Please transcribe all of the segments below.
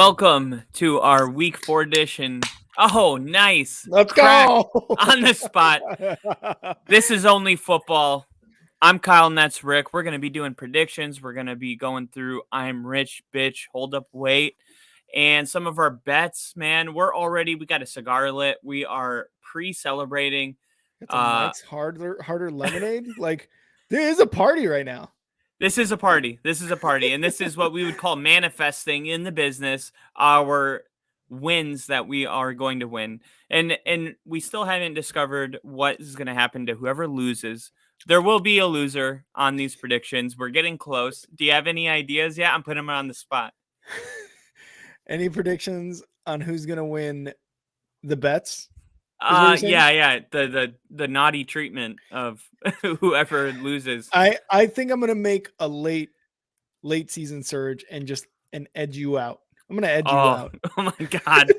Welcome to our week 4 edition. Oh, nice. Let's Crack go. on the spot. This is only football. I'm Kyle and that's Rick. We're going to be doing predictions. We're going to be going through I'm rich, bitch, hold up, wait. And some of our bets, man. We got a cigar lit. We are pre-celebrating. Got some Mike's harder lemonade. Like, there is a party right now. This is a party. And this is what we would call manifesting in the business our wins that we are going to win. And we still haven't discovered what is going to happen to whoever loses. There will be a loser on these predictions. We're getting close. Do you have any ideas yet? I'm putting them on the spot. Any predictions on who's gonna win the bets? Yeah. The naughty treatment of whoever loses. I think I'm gonna make a late season surge and edge you out. I'm gonna edge you out. Oh my god.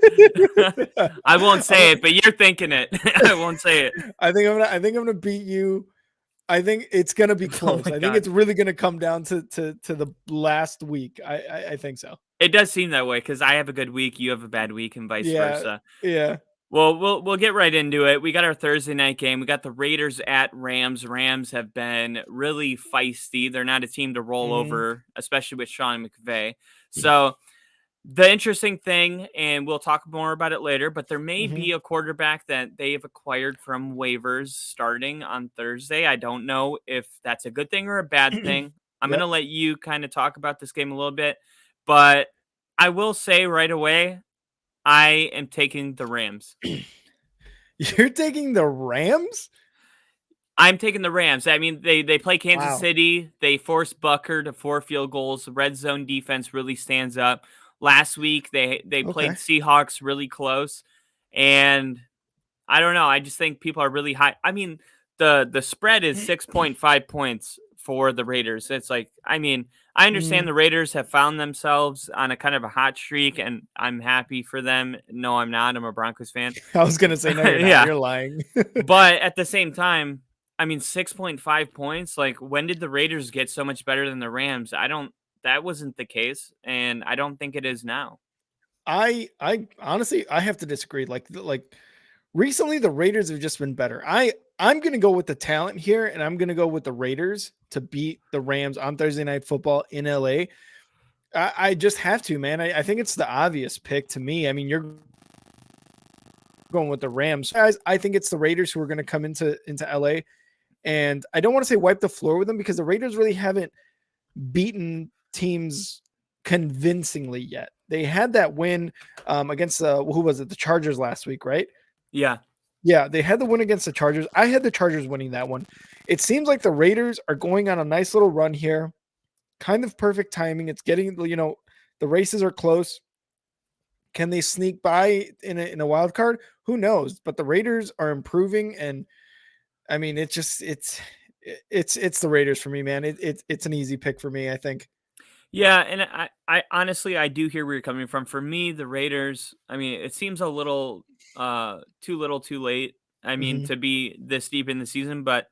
I won't say it, but you're thinking it. I won't say it. I think I'm gonna beat you. I think it's gonna be close. I think it's really gonna come down to the last week. I think so. It does seem that way because I have a good week, you have a bad week, and vice versa. Yeah. Well, we'll get right into it. We got our Thursday night game. We got the Raiders at Rams. Rams have been really feisty. They're not a team to roll over, especially with Sean McVay. So the interesting thing, and we'll talk more about it later, but there may be a quarterback that they have acquired from waivers starting on Thursday. I don't know if that's a good thing or a bad thing. I'm going to let you kind of talk about this game a little bit, but I will say right away, I am taking the Rams. You're taking the Rams? I'm taking the Rams. I mean, they play Kansas City. They force Bucker to 4 field goals. The red zone defense really stands up. Last week, they played Seahawks really close. And I don't know. I just think people are really high. I mean, the spread is 6.5 points for the Raiders. It's like, I mean, I understand the Raiders have found themselves on a kind of a hot streak, and I'm happy for them. No, I'm not. I'm a Broncos fan. I was going to say, no, you're not. Yeah. You're lying. But at the same time, I mean, 6.5 points. Like, when did the Raiders get so much better than the Rams? That wasn't the case, and I don't think it is now. I honestly, I have to disagree. Like recently, the Raiders have just been better. I'm going to go with the talent here, and I'm going to go with the Raiders to beat the Rams on Thursday Night Football in LA. I just have to, man. I think it's the obvious pick to me. I mean, you're going with the Rams. Guys, I think it's the Raiders who are going to come into LA. And I don't want to say wipe the floor with them because the Raiders really haven't beaten teams convincingly yet. They had that win against who was it? The Chargers last week, right? Yeah. Yeah, they had the win against the Chargers. I had the Chargers winning that one. It seems like the Raiders are going on a nice little run here. Kind of perfect timing. It's getting, the races are close. Can they sneak by in a wild card? Who knows? But the Raiders are improving, and I mean, it's the Raiders for me, man. It's an easy pick for me, I think. Yeah, and I honestly, I do hear where you're coming from. For me, the Raiders, I mean, it seems a little too little too late. I mean, to be this deep in the season, but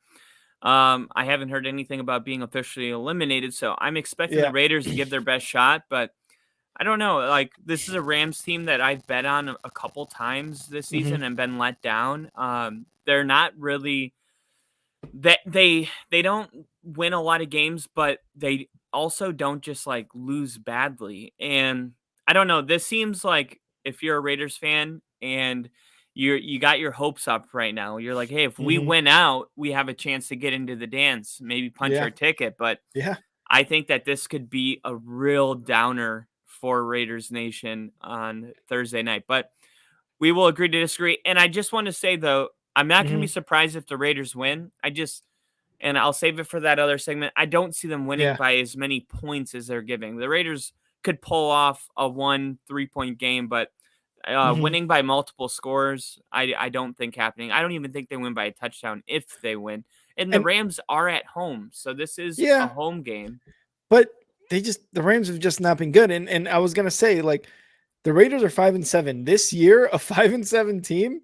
I haven't heard anything about being officially eliminated, so I'm expecting the Raiders to give their best shot, but I don't know. Like, this is a Rams team that I've bet on a couple times this season and been let down. They're not really they don't win a lot of games, but they also don't just like lose badly. And I don't know. This seems like if you're a Raiders fan and you got your hopes up right now, you're like, hey, if we win out, we have a chance to get into the dance, maybe punch our ticket. But I think that this could be a real downer for Raiders Nation on Thursday night. But we will agree to disagree. And I just want to say, though, I'm not going to be surprised if the Raiders win. And I'll save it for that other segment. I don't see them winning by as many points as they're giving. The Raiders could pull off a 1-3-point game, but winning by multiple scores, I don't think happening. I don't even think they win by a touchdown if they win. And the Rams are at home, so this is a home game. But the Rams have just not been good. And I was gonna say, like, the Raiders are 5-7 this year. A 5-7 team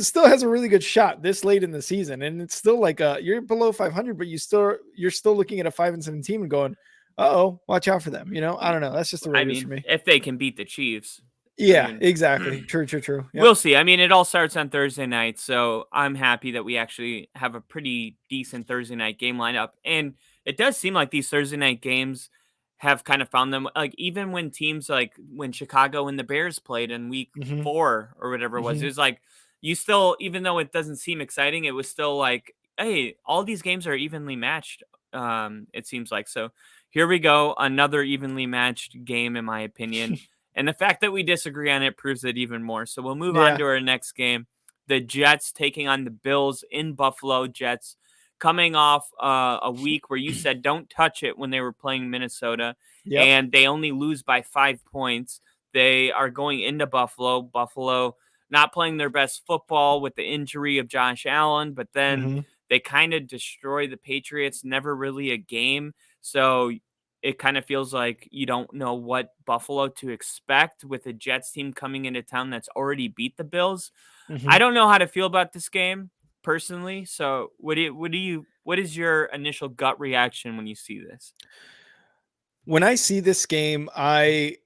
still has a really good shot this late in the season, and it's still like you're below 500, but you're still looking at a 5-7 team and going, oh, watch out for them. I don't know. That's just the I Raiders for mean, me. if they can beat the Chiefs, I Yeah, mean, exactly. True, true, true. Yep. we'll see. I mean, it all starts on Thursday night, so I'm happy that we actually have a pretty decent Thursday night game lineup. And it does seem like these Thursday night games have kind of found them, like, even when teams like when Chicago and the Bears played in week Hmm. 4 or whatever it Hmm. was like you still, even though it doesn't seem exciting, it was still like, hey, all these games are evenly matched. It seems like. So here we go, another evenly matched game, in my opinion. And the fact that we disagree on it proves it even more. So we'll move on Yeah. to our next game. The Jets taking on the Bills in Buffalo. Jets coming off a week where you said don't touch it when they were playing Minnesota, Yep. and they only lose by 5 points. They are going into Buffalo. Buffalo not playing their best football with the injury of Josh Allen, but then Hmm. they kind of destroy the Patriots. Never really a game. So it kind of feels like you don't know what Buffalo to expect with a Jets team coming into town that's already beat the Bills. I Hmm. don't know how to feel about this game personally. So what is your initial gut reaction when you see this? When I see this game, I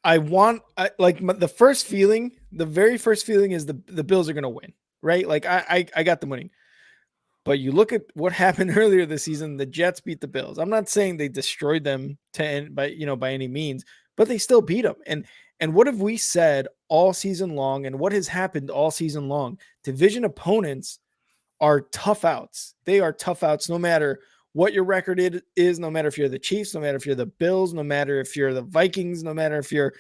want the first feeling, the very first feeling is the Bills are gonna win, right? Like I got them winning. But you look at what happened earlier this season, the Jets beat the Bills. I'm not saying they destroyed them by any means, but they still beat them. And what have we said all season long, and what has happened all season long? Division opponents are tough outs. They are tough outs no matter what your record is, no matter if you're the Chiefs, no matter if you're the Bills, no matter if you're the Vikings, no matter if you're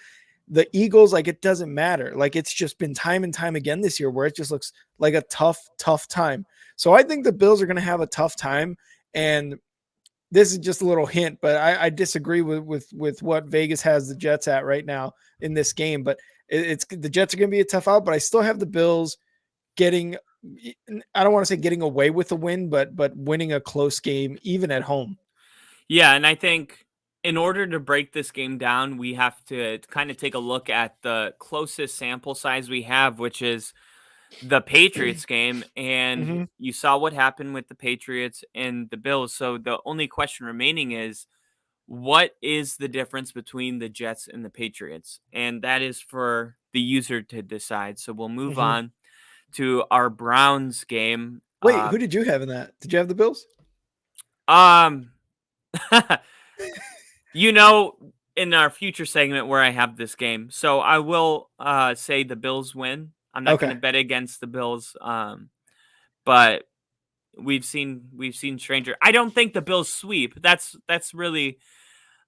the Eagles. Like, it doesn't matter. Like, it's just been time and time again this year where it just looks like a tough, tough time. So I think the Bills are going to have a tough time. And this is just a little hint, but I disagree with what Vegas has the Jets at right now in this game. But it's the Jets are going to be a tough out, but I still have the Bills getting, I don't want to say getting away with the win, but winning a close game even at home. Yeah, and I think in order to break this game down, we have to kind of take a look at the closest sample size we have, which is the Patriots game. And Mm-hmm. you saw what happened with the Patriots and the Bills. So the only question remaining is what is the difference between the Jets and the Patriots? And that is for the user to decide. So we'll move Mm-hmm. on to our Browns game. Wait, who did you have in that? Did you have the Bills? Um, you know, in our future segment where I have this game, so I will say the Bills win. I'm not going Okay. to bet against the Bills, but we've seen stranger. I don't think the Bills sweep. That's really.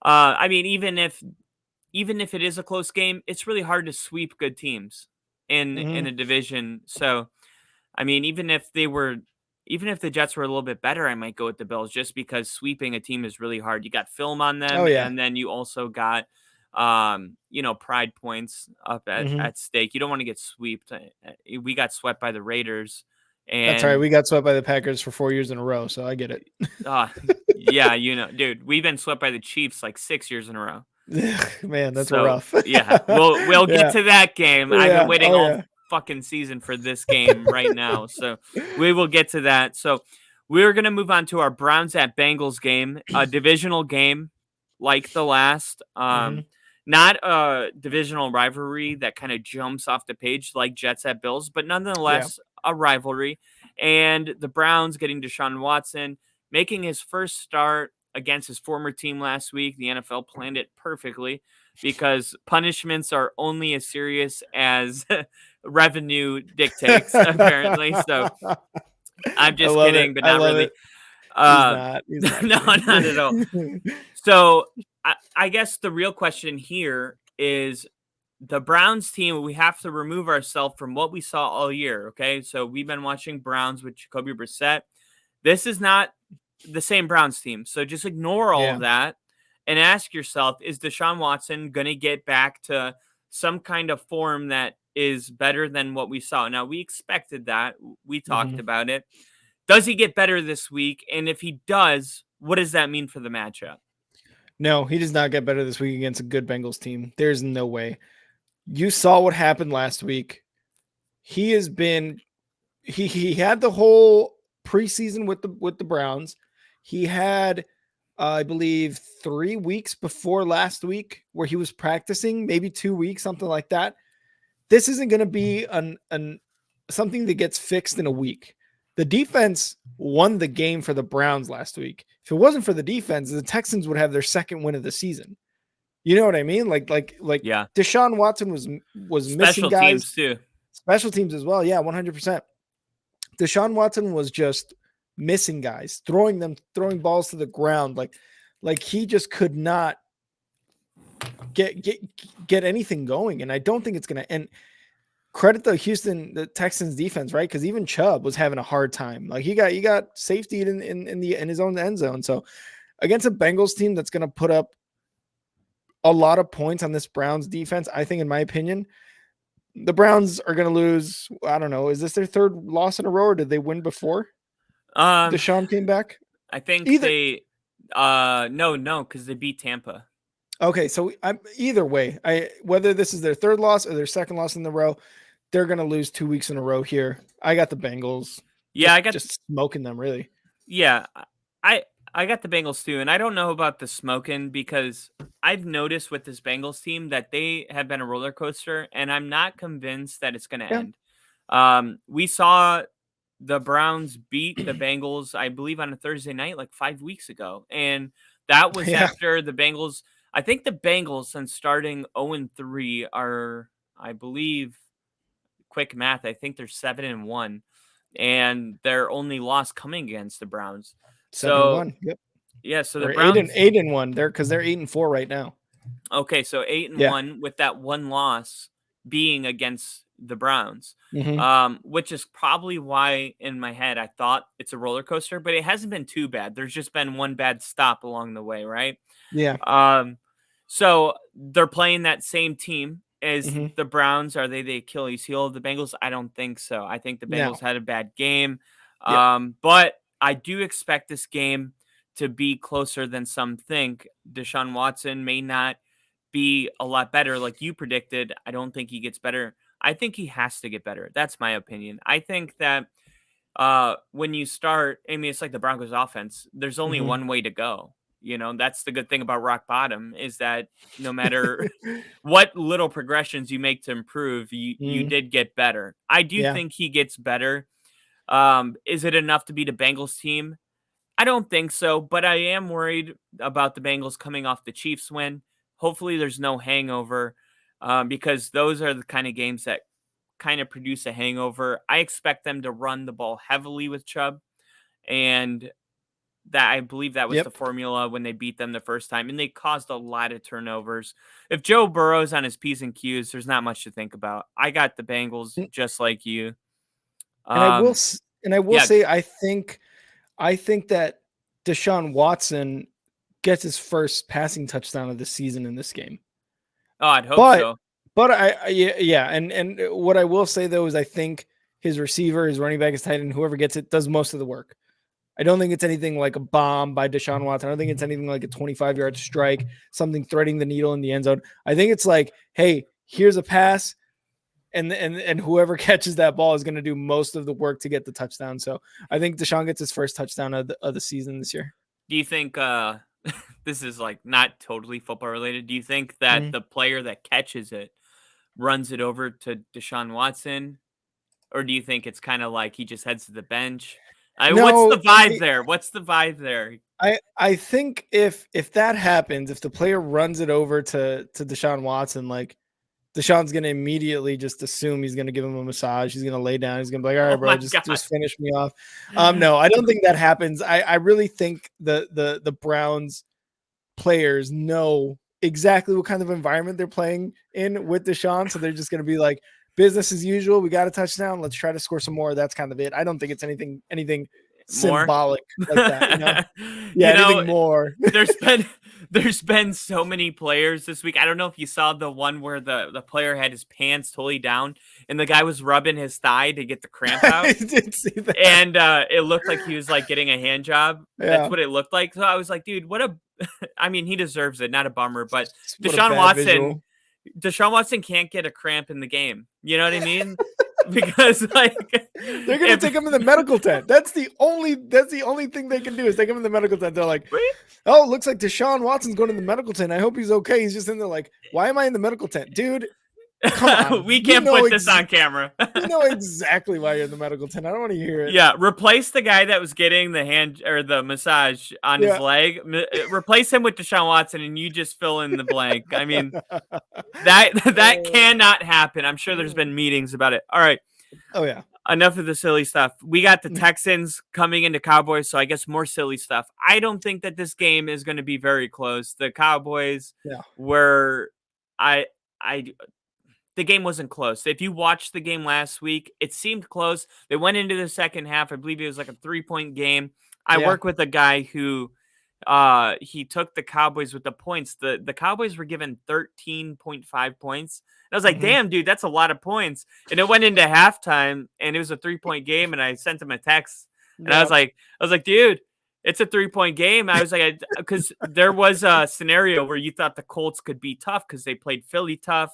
I mean, even if it is a close game, it's really hard to sweep good teams in Mm-hmm. a division. So I mean, even if the Jets were a little bit better, I might go with the Bills just because sweeping a team is really hard. You got film on Oh them, yeah. and then you also got, pride points up at, Mm-hmm. at stake. You don't want to get swept. We got swept by the Raiders, That's all right. and We got swept by the Packers for 4 years in a row, so I get it. uh, yeah, dude, we've been swept by the Chiefs like 6 years in a row. Man, that's So, rough. yeah, we'll get Yeah. to that game. I've been Yeah. waiting Oh all yeah. fucking season for this game right now. So, we will get to that. So, we're going to move on to our Browns at Bengals game, a divisional game like the last. Mm-hmm. Not a divisional rivalry that kind of jumps off the page like Jets at Bills, but Yeah. nonetheless a rivalry. And the Browns getting Deshaun Watson, making his first start against his former team last week. The NFL planned it perfectly because punishments are only as serious as revenue dictates, apparently. So I'm I just love it. kidding, but I not love really. it. He's not. He's not No, kidding. not at all. So I guess the real question here is the Browns team. We have to remove ourselves from what we saw all year. Okay, so we've been watching Browns with Jacoby Brissett. This is not the same Browns team. So just ignore all of Yeah. that and ask yourself: is Deshaun Watson going to get back to some kind of form that is better than what we saw? Now we expected that. We talked Hmm. about it. Does he get better this week? And if he does, what does that mean for the matchup? No, he does not get better this week against a good Bengals team. There's no way. You saw what happened last week. He has been he had the whole preseason with the Browns. He had I believe 3 weeks before last week, where he was practicing, maybe 2 weeks, something like that. This isn't going to be an something that gets fixed in a week. The defense won the game for the Browns last week. If it wasn't for the defense, the Texans would have their second win of the season. You know what I mean? Like Yeah. Deshaun Watson was missing Special guys, teams too. special teams as well. Yeah, 100%. Deshaun Watson was just missing guys, throwing balls to the ground, like he just could not get anything going. And I don't think it's gonna. And credit the Texans defense, right? Because even Chubb was having a hard time. Like he got safety in his own end zone. So against a Bengals team that's gonna put up a lot of points on this Browns defense, I think, in my opinion, the Browns are going to lose. I don't know. Is this their third loss in a row, or did they win before Um, Deshaun came back? I think Either. they no, because they beat Tampa. Okay, so either way, whether this is their third loss or their second loss in the row, they're going to lose 2 weeks in a row here. I got the Bengals. Yeah, Just smoking them, really. yeah, I I got the Bengals too, and I don't know about the smoking because I've noticed with this Bengals team that they have been a roller coaster, and I'm not convinced that it's going to Yeah. end. We saw the Browns beat the Bengals, I believe, on a Thursday night like 5 weeks ago, and that was Yeah. after the Bengals. I think the Bengals, since starting 0-3, are, I believe, quick math. I think they're 7-1, and their only loss coming against the Browns. Seven and So one. Yep. yeah, so the Or eight and Browns. eight and one. They're 8-4 right now. Okay, so eight and Yeah. one with that one loss being against the Browns, Mm-hmm. which is probably why in my head I thought it's a roller coaster, but it hasn't been too bad. There's just been one bad stop along the way, right? Yeah. Um, so they're playing that same team as Mm-hmm. the Browns. Are they the Achilles heel of the Bengals? I don't think so. I think the Bengals Now. had a bad game. Yep. But I do expect this game to be closer than some think. Deshaun Watson may not be a lot better like you predicted. I don't think he gets better. I think he has to get better. That's my opinion. I think that when you start, I mean, it's like the Broncos offense. There's only Mm-hmm. one way to go. You know, that's the good thing about rock bottom is that no matter what little progressions you make to improve, you Mm, did get better. I do yeah. think he gets better. Is it enough to beat a Bengals team? I don't think so, but I am worried about the Bengals coming off the Chiefs win. Hopefully, there's no hangover because those are the kind of games that kind of produce a hangover. I expect them to run the ball heavily with Chubb, and that I believe that was the Yep. formula when they beat them the first time, and they caused a lot of turnovers. If Joe Burrow's on his P's and Q's, there's not much to think about. I got the Bengals Mm, just like you. And Um, I will yeah. say I think that Deshaun Watson gets his first passing touchdown of the season in this game. Oh, I'd hope But so. yeah, and what I will say though is I think his receiver, his running back, his tight end, whoever gets it, does most of the work. I don't think it's anything like a bomb by Deshaun Watson. I don't think it's anything like a 25-yard strike, something threading the needle in the end zone. I think it's like, hey, here's a pass, and whoever catches that ball is going to do most of the work to get the touchdown. So I think Deshaun gets his first touchdown of the season this year. Do you think this is like not totally football related? Do you think that Mhm. the player that catches it runs it over to Deshaun Watson, or do you think it's kind of like he just heads to the bench? What's No, the vibe there? What's the vibe there? I think if that happens, if the player runs it over to Deshaun Watson, like Deshaun's gonna immediately just assume he's gonna give him a massage. He's gonna lay down. He's gonna be like, "All right, Oh bro, my just god! finish me off." No, I don't think that happens. I really think the Browns players know exactly what kind of environment they're playing in with Deshaun, so they're just gonna be like, "Business as usual. We got a touchdown. Let's try to score some more." That's kind of it. I don't think it's anything More, symbolic like that. You know? Yeah, you know, anything more. there's been there's been so many players this week. I don't know if you saw the one where the player had his pants totally down and the guy was rubbing his thigh to get the cramp I out. did see that. And it looked like he was like getting a hand job. That's Yeah. what it looked like. So I was like, dude, what a I mean, he deserves it, not a bummer, but What a Deshaun bad Watson visual. Deshaun Watson can't get a cramp in the game. You know what I mean? because like They're gonna take if him in the medical tent. That's the only thing they can do is take him in the medical tent. They're like, oh, looks like Deshaun Watson's going to the medical tent. I hope he's okay. He's just in there like, why am I in the medical tent? Dude, come on. we can't put this on camera. We know exactly why you're in the medical tent. I don't want to hear it. Yeah, replace the guy that was getting the hand or the massage on his Yeah. leg. Replace him with Deshaun Watson, and you just fill in the blank. I mean, that cannot happen. I'm sure there's been meetings about it. All right, Oh yeah. enough of the silly stuff. We got the Texans coming into Cowboys, so I guess more silly stuff. I don't think that this game is going to be very close. The Cowboys Yeah. were, I the game wasn't close. If you watched the game last week, it seemed close. They went into the second half. I believe it was like a 3-point game. I Yeah. work with a guy who he took the Cowboys with the points. The Cowboys were given 13.5 points. And I was like, Mhm. damn, dude, that's a lot of points. And it went into halftime and it was a 3-point game. And I sent him a text and Yeah. I was like, dude, it's a 3-point game. I was like, because there was a scenario where you thought the Colts could be tough because they played Philly tough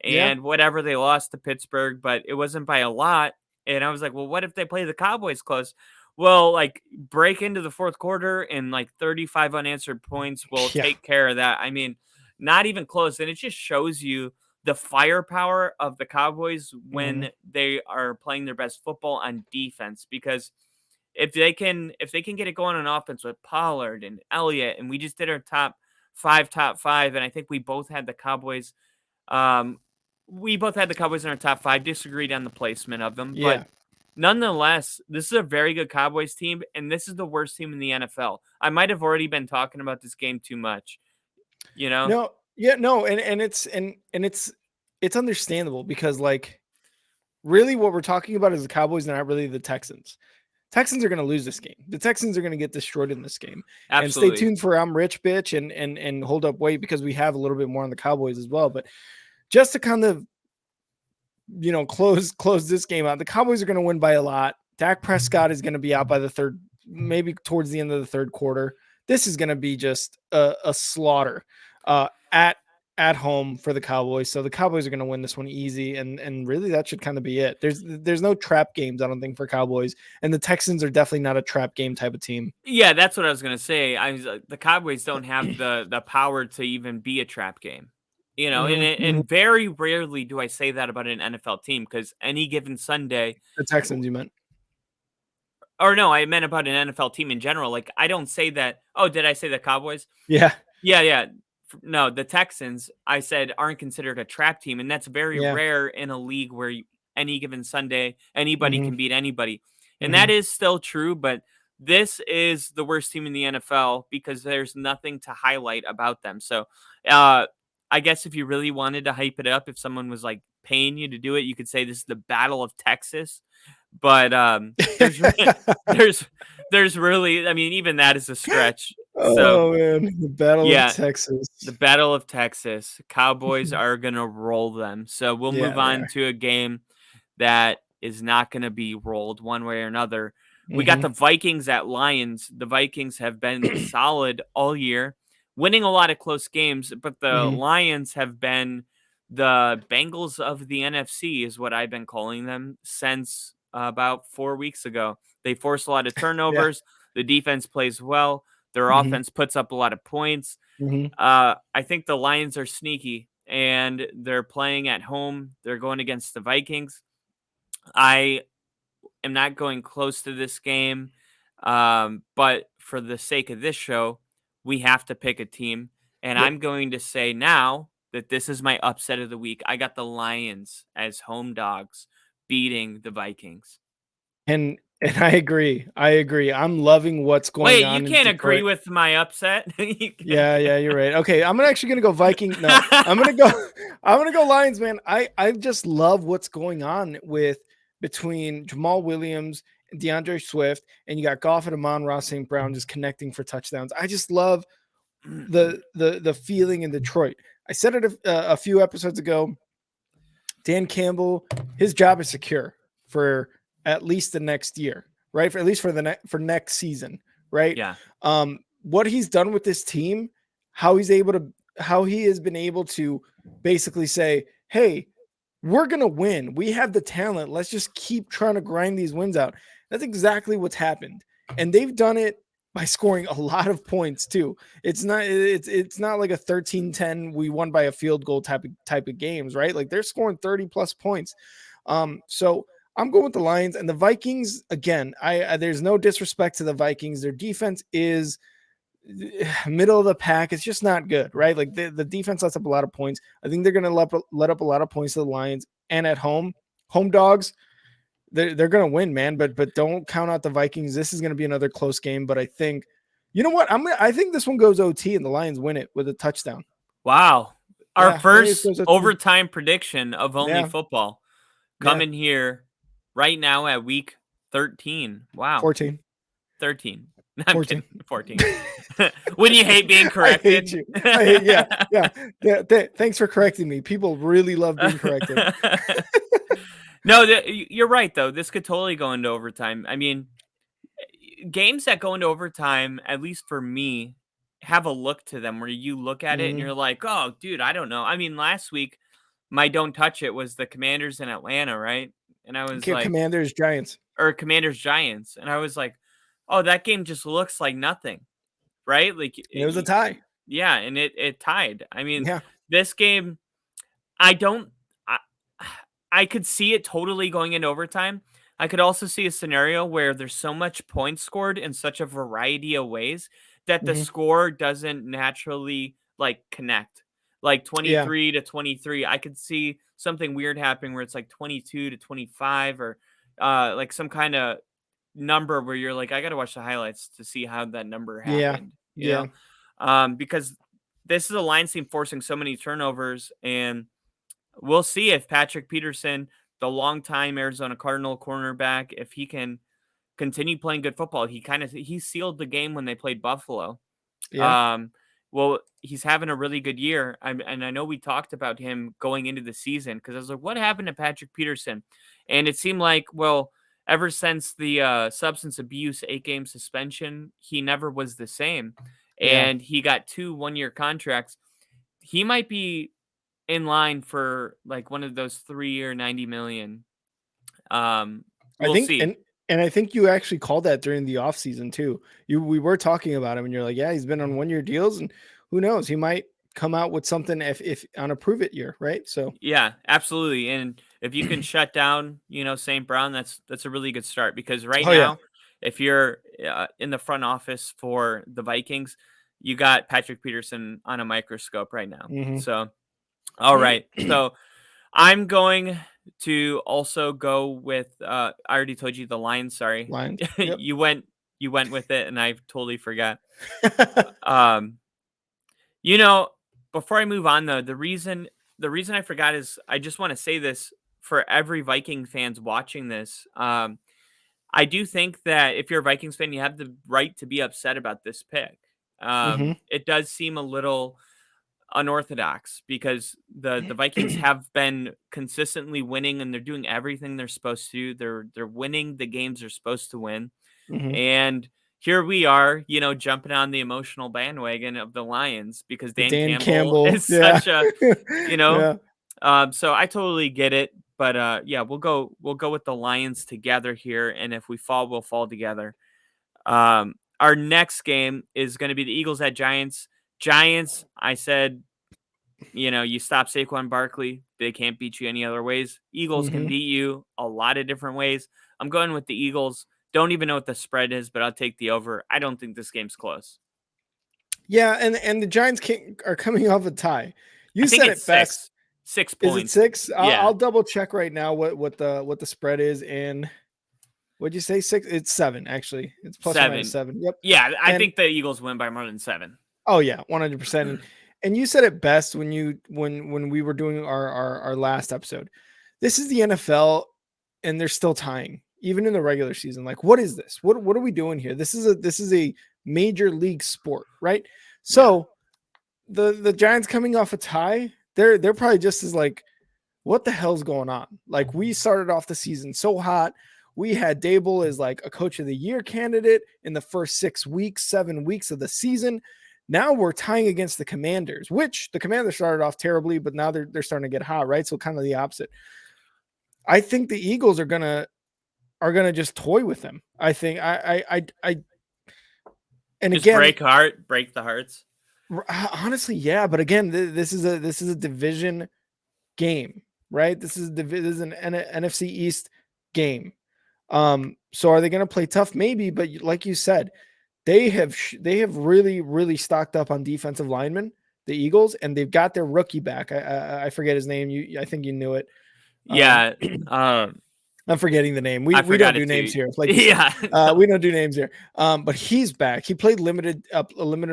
Yeah. and whatever, they lost to Pittsburgh, but it wasn't by a lot. And I was like, well, what if they play the Cowboys close? Well, like break into the fourth quarter and like 35 unanswered points will Yeah. take care of that. I mean, not even close. And it just shows you the firepower of the Cowboys Mhm. when they are playing their best football on defense. Because if they can get it going on offense with Pollard and Elliott, and we just did our top five, and I think um, we both had the Cowboys in our top five, disagreed on the placement of them, but Yeah. nonetheless, this is a very good Cowboys team, and this is the worst team in the NFL. I might have already been talking about this game too much, you know? No, yeah, no, and it's understandable because like really what we're talking about is the Cowboys and not really the Texans. Texans are going to lose this game. The Texans are going to get destroyed in this game. And stay Absolutely. tuned for I'm Rich Bitch and hold up weight because we have a little bit more on the Cowboys as well. But just to kind of close this game out, the Cowboys are going to win by a lot. Dak Prescott is going to be out by the third, maybe towards the end of the third quarter. This is going to be just a slaughter at home for the Cowboys. So the Cowboys are going to win this one easy, and really that should kind of be it. There's no trap games, I don't think, for Cowboys, and the Texans are definitely not a trap game type of team. Yeah, that's what I was gonna say. The Cowboys don't have the power to even be a trap game, you know. And Mhm. very rarely do I say that about an NFL team because any given Sunday, The Texans, you meant? or no, I meant about an NFL team in general. Like I don't say that. Oh, did I say the Cowboys? Yeah, Yeah, yeah. No, the Texans, I said, aren't considered a trap team, and that's very yeah. rare in a league where any given Sunday anybody Hmm. can beat anybody, and that Hmm. is still true. But this is the worst team in the NFL because there's nothing to highlight about them. So, uh, I guess if you really wanted to hype it up, if someone was like paying you to do it, you could say this is the Battle of Texas. But there's there's really, I mean, even that is a stretch. So Oh man, the Battle of yeah, Texas. the Battle of Texas. Cowboys are gonna roll them. So we'll move Yeah, they on are. to a game that is not gonna be rolled one way or another. We got Hmm. the Vikings at Lions. The Vikings have been solid all year, winning a lot of close games, but the Hmm. Lions have been the Bengals of the NFC, is what I've been calling them since about 4 weeks ago. They force a lot of Yeah. turnovers. The defense plays well. Their Hmm. offense puts up a lot of points. Hmm. I think the Lions are sneaky and they're playing at home. They're going against the Vikings. I am not going close to this game, but for the sake of this show, we have to pick a team. And Yep. I'm going to say now that this is my upset of the week. I got the Lions as home dogs beating the Vikings. And I agree. I agree. I'm loving what's going Wait, you on in can't agree Detroit. with my upset? Yeah, yeah, you're right. Okay, I'm actually gonna go Viking. No, I'm gonna go. I'm gonna go Lions, man. I just love what's going on with between Jamal Williams and DeAndre Swift, and you got Goff and Amon-Ra St. Brown just connecting for touchdowns. I just love the feeling in Detroit. I said it a few episodes ago. Dan Campbell, his job is secure for at least the next year, right? For at least for next season, right? Yeah. What he's done with this team, how he has been able to basically say, "Hey, we're going to win. We have the talent. Let's just keep trying to grind these wins out. That's exactly what's happened. And they've done it by scoring a lot of points too. It's not like a 13-10 we won by a field goal type of games, right? Like they're scoring 30 plus points. So I'm going with the Lions and the Vikings again. I there's no disrespect to the Vikings. Their defense is middle of the pack. It's just not good, right? Like the defense lets up a lot of points. I think they're going to let up a lot of points to the Lions. And at home dogs, they're going to win, man. But don't count out the Vikings. This is going to be another close game. But I think, you know what? I think this one goes OT and the Lions win it with a touchdown. Wow. Our Yeah, I think this first goes OT. overtime prediction of only Yeah, football yeah. coming here right now at week 13. Wow. 14. 13. No, I'm 14. kidding. 14. Wouldn't you hate being corrected? I hate you. Yeah. Thanks for correcting me. People really love being corrected. No, you're right, though. This could totally go into overtime. I mean, games that go into overtime, at least for me, have a look to them where you look at it and you're like, oh, dude, I don't know. I mean, last week, my don't touch it was the Commanders in Atlanta, right? And I was like, Commanders, Giants. Or Commanders, Giants. And I was like, oh, that game just looks like nothing, right? Like, It was a tie. Yeah, and it tied. I mean, Yeah. this game, I don't, I, I could see it totally going into overtime. I could also see a scenario where there's so much points scored in such a variety of ways that the score doesn't naturally like connect. Like 23 to 23. I could see something weird happening where it's like 22 to 25 or like some kind of number where you're like, I got to watch the highlights to see how that number happened. You know? Because this is a Lions team forcing so many turnovers, and we'll see if Patrick Peterson, the longtime Arizona Cardinal cornerback, if he can continue playing good football. He sealed the game when they played Buffalo. Yeah. Well, he's having a really good year. And I know we talked about him going into the season because I was like, what happened to Patrick Peterson? And it seemed like, well, ever since the substance abuse 8-game suspension, he never was the same. Yeah. And he got 2 one-year contracts. He might be in line for like one of those 3-year $90 million. We'll see. And I think you actually called that during the offseason too. We were talking about him and you're like, yeah, he's been on 1-year deals and who knows, he might come out with something if on a prove it year, right? So yeah, absolutely. And if you can shut down, St. Brown, that's a really good start because right now, if you're in the front office for the Vikings, you got Patrick Peterson on a microscope right now. So, all right. So I'm going to also go with I already told you the Lions, sorry. Lions. Yep. you went with it and I totally forgot. Before I move on though, the reason I forgot is I just want to say this for every Viking fans watching this. I do think that if you're a Vikings fan, you have the right to be upset about this pick. It does seem a little unorthodox because the Vikings have been consistently winning and they're doing everything they're supposed to. They're winning the games they're supposed to win. And here we are, jumping on the emotional bandwagon of the Lions because Dan Campbell is such a, so I totally get it. But we'll go with the Lions together here, and if we fall, we'll fall together. Our next game is going to be the Eagles at Giants. Giants, I said, you stop Saquon Barkley, they can't beat you any other ways. Eagles can beat you a lot of different ways. I'm going with the Eagles. Don't even know what the spread is, but I'll take the over. I don't think this game's close. Yeah, and the Giants are coming off a tie. You said it best. 6 points. Is it 6? I'll double check right now what the spread is. And what'd you say? 6? It's 7 actually. It's plus 7. Or minus 7. Yep. Yeah, I think the Eagles win by more than 7. Oh yeah, 100%. And you said it best when we were doing our last episode. This is the NFL, and they're still tying, even in the regular season. Like, what is this? What are we doing here? This is a major league sport, right? So the Giants coming off a tie, they're probably just as like, what the hell's going on? Like, we started off the season so hot. We had Dable as like a coach of the year candidate in the first 7 weeks of the season. Now we're tying against the Commanders, which the Commanders started off terribly, but now they're starting to get hot, right? So kind of the opposite. I think the Eagles are gonna just toy with them. I think I and Just again, break the hearts. honestly, yeah. But again, this is a division game, right? This is an NFC East game. So are they going to play tough? Maybe, but like you said, they have really stocked up on defensive linemen, the Eagles, and they've got their rookie back. I forget his name. I think you knew it. Um, Yeah, um, I'm forgetting the name. We I we don't forgot do it names too. here, like you said. Yeah, no. We don't do names here. But he's back. He played a limited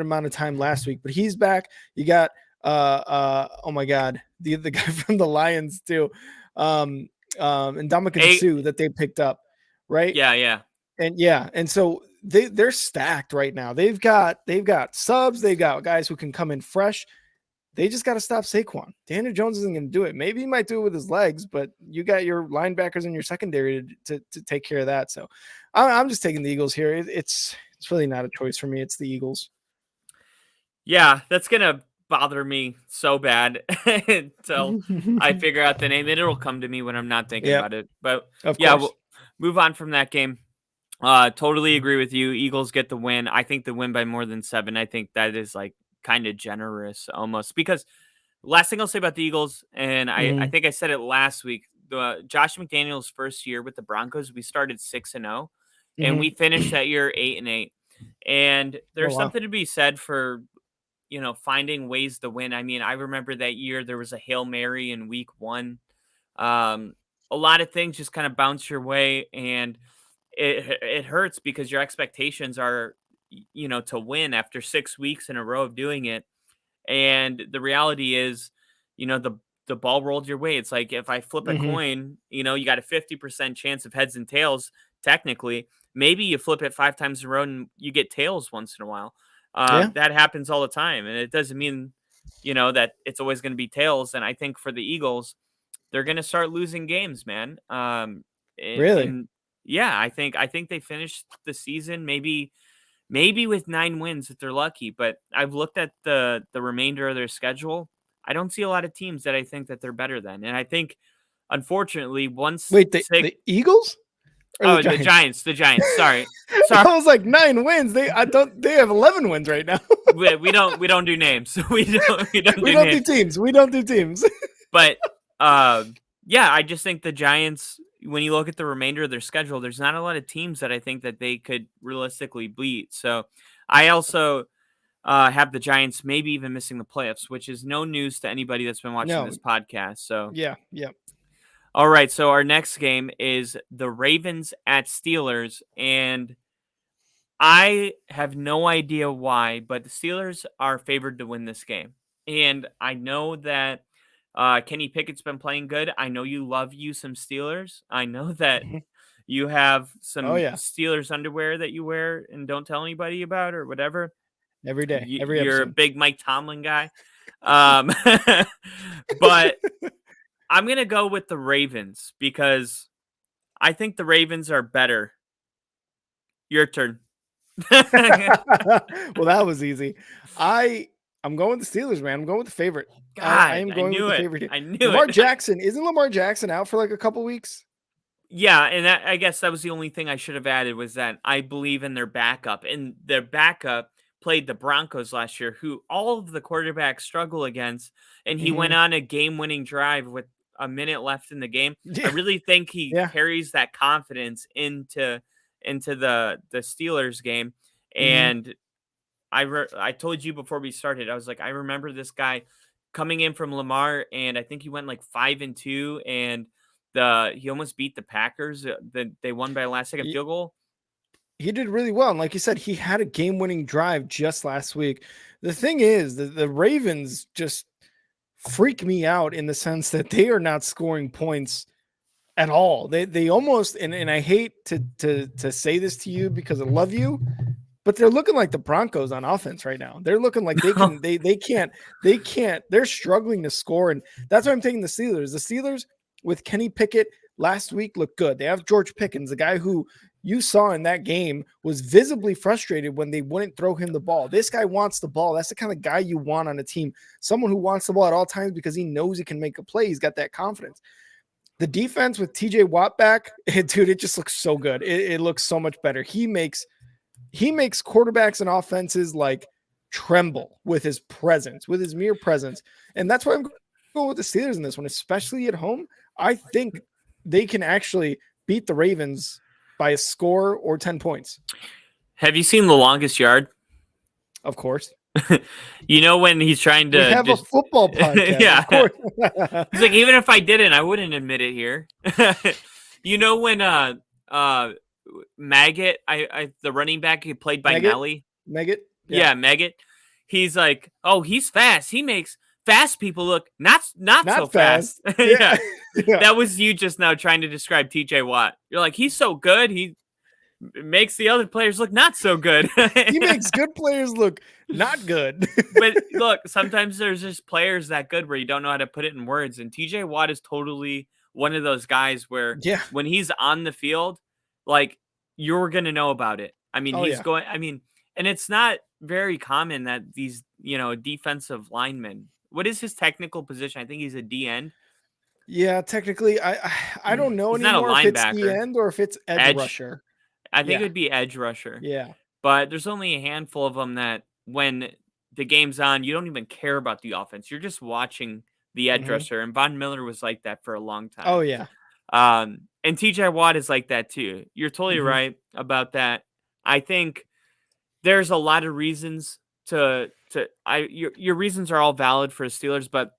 amount of time last week, but he's back. You got oh my god, the guy from the Lions too, and Ndamukong A, Suh that they picked up, right? yeah, yeah. And yeah, and so they're stacked right now. They've got subs, they've got guys who can come in fresh. They just got to stop Saquon. Daniel Jones isn't going to do it. Maybe he might do it with his legs, but you got your linebackers and your secondary to take care of that. So I'm just taking the Eagles here. It's really not a choice for me. It's the Eagles. Yeah, that's gonna bother me so bad until I figure out the name, and it'll come to me when I'm not thinking Yep, about it. But of yeah, course. we'll move on from that game. Totally agree with you. Eagles get the win. I think the win by more than 7. I think that is like kind of generous almost because last thing I'll say about the Eagles, and I Hmm. think I said it last week. The Josh McDaniels' first year with the Broncos, we started 6-0, and Hmm. we finished that year 8-8. And Oh there's wow. something to be said for finding ways to win. I mean, I remember that year there was a Hail Mary in week 1. Um, a lot of things just kind of bounce your way, and it hurts because your expectations are to win after 6 weeks in a row of doing it. And the reality is, the ball rolled your way. It's like if I flip a Hmm. coin, you got a 50% chance of heads and tails, technically. Maybe you flip it 5 times in a row and you get tails once in a while. Yeah. That happens all the time. And it doesn't mean, that it's always going to be tails. And I think for the Eagles, they're going to start losing games, man. Really. And yeah, I think they finished the season maybe with 9 wins if they're lucky, but I've looked at the remainder of their schedule. I don't see a lot of teams that I think that they're better than, and I think, unfortunately, once Wait, sick. the Eagles or the Oh, Giants? The Giants, sorry, I was like 9 wins. They have 11 wins right now. we don't do names. We don't We do don't do names, teams. We don't do teams. but, uh, yeah, I just think the Giants, when you look at the remainder of their schedule, there's not a lot of teams that I think that they could realistically beat, so I also have the Giants maybe even missing the playoffs, which is no news to anybody that's been watching No. this podcast. So, Yeah. Yeah. all right. So, our next game is the Ravens at Steelers. And I have no idea why, but the Steelers are favored to win this game. And I know that Kenny Pickett's been playing good. I know you love you some Steelers. I know that Mhm. you have Oh some yeah. Steelers underwear that you wear and don't tell anybody about or whatever. Every day, every You're a episode. big Mike Tomlin guy. Um, but I'm gonna go with the Ravens because I think the Ravens are better. Your turn. Well, that was easy. I I'm going with the Steelers, man. I'm going with the favorite. I God, am I going with knew the it. favorite here. I knew Lamar it. Jackson, isn't Lamar Jackson out for like a couple weeks? Yeah, and I guess that was the only thing I should have added was that I believe in their backup, and their backup played the Broncos last year, who all of the quarterbacks struggle against, and he went Hmm. on a game-winning drive with a minute left in the game. I Yeah, really think he yeah. carries that confidence into the Steelers game, Hmm. and I told you before we started, I was like, I remember this guy coming in from Lamar, and I think he went like 5-2, and he almost beat the Packers. They won by a last second He, field goal. he did really well, and like you said, he had a game-winning drive just last week. The thing is, the Ravens just freak me out in the sense that they are not scoring points at all. They almost and I hate to say this to you because I love you, but they're looking like the Broncos on offense right now. They're looking like they can't they're struggling to score, and that's why I'm taking the Steelers. The Steelers with Kenny Pickett last week looked good. They have George Pickens, a guy who you saw in that game was visibly frustrated when they wouldn't throw him the ball. This guy wants the ball. That's the kind of guy you want on a team. Someone who wants the ball at all times because he knows he can make a play. He's got that confidence. The defense with TJ Watt back, dude, it just looks so good. It looks so much better. He makes quarterbacks and offenses like tremble with his presence, with his mere presence. And that's why I'm going with the Steelers in this one, especially at home. I think they can actually beat the Ravens by a score or 10 points. Have you seen The Longest Yard? Of course. You know when he's trying to have a football podcast. Yeah. Of course. He's like, even if I didn't, I wouldn't admit it here. You know when Maggot, the running back he played by Nelly? Maggot? Yeah, Maggot. He's like, oh, he's fast. He makes fast people look not so fast. Yeah. That was you just now trying to describe TJ Watt. You're like, he's so good. He makes the other players look not so good. He makes good players look not good. But look, sometimes there's just players that good where you don't know how to put it in words. And TJ Watt is totally one of those guys where when he's on the field, like you're going to know about it. I mean, and it's not very common that these, defensive linemen, what is his technical position? I think he's a D end. Yeah, technically, I don't know anymore if it's D end or if it's edge rusher. I think it would be edge rusher. Yeah. But there's only a handful of them that when the game's on, you don't even care about the offense. You're just watching the edge rusher. And Von Miller was like that for a long time. Oh, yeah. And TJ Watt is like that too. You're totally right about that. I think there's a lot of reasons your reasons are all valid for the Steelers, but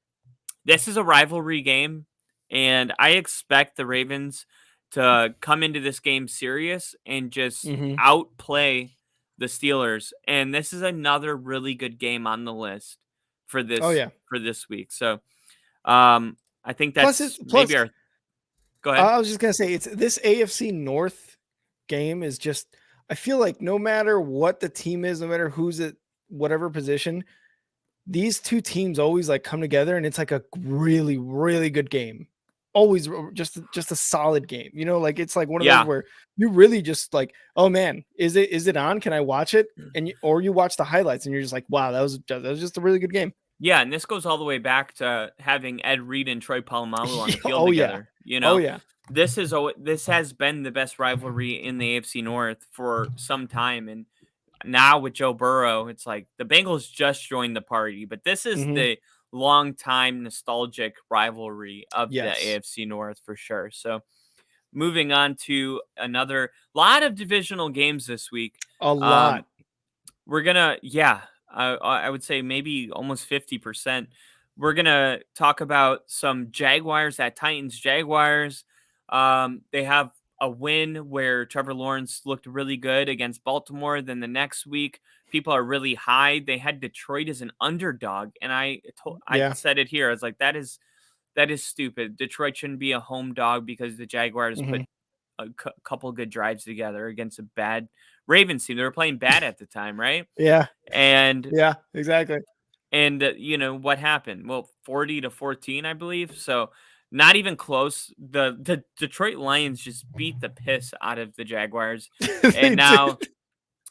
this is a rivalry game. And I expect the Ravens to come into this game serious and just outplay the Steelers. And this is another really good game on the list for this for this week. So I think that's maybe our go ahead. I was just gonna say it's this AFC North game is just I feel like no matter what the team is, no matter who's at whatever position, these two teams always like come together and it's like a really, really good game. Always just a solid game, like it's like one of those where you really just like, oh man, is it on? Can I watch it? And or you watch the highlights and you're just like, wow, that was just a really good game. Yeah, and this goes all the way back to having Ed Reed and Troy Polamalu on the field together. This has been the best rivalry in the AFC North for some time, and now with Joe Burrow, it's like the Bengals just joined the party, but this is the long-time nostalgic rivalry of the AFC North for sure. So moving on to another lot of divisional games this week. A lot. We're going to, I would say maybe almost 50%. We're going to talk about some Jaguars at Titans. Jaguars, they have a win where Trevor Lawrence looked really good against Baltimore. Then the next week, people are really high. They had Detroit as an underdog, and I said it here. I was like, that is stupid. Detroit shouldn't be a home dog because the Jaguars put a couple good drives together against a bad Ravens team. They were playing bad at the time, right? Yeah. And yeah, exactly. And what happened? Well, 40-14, I believe. So not even close. The Detroit Lions just beat the piss out of the Jaguars, and now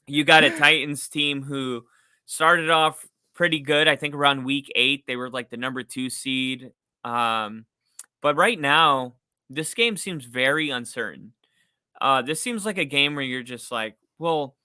you got a Titans team who started off pretty good. I think around week 8, they were like the number 2 seed. But right now, this game seems very uncertain. This seems like a game where you're just like, well,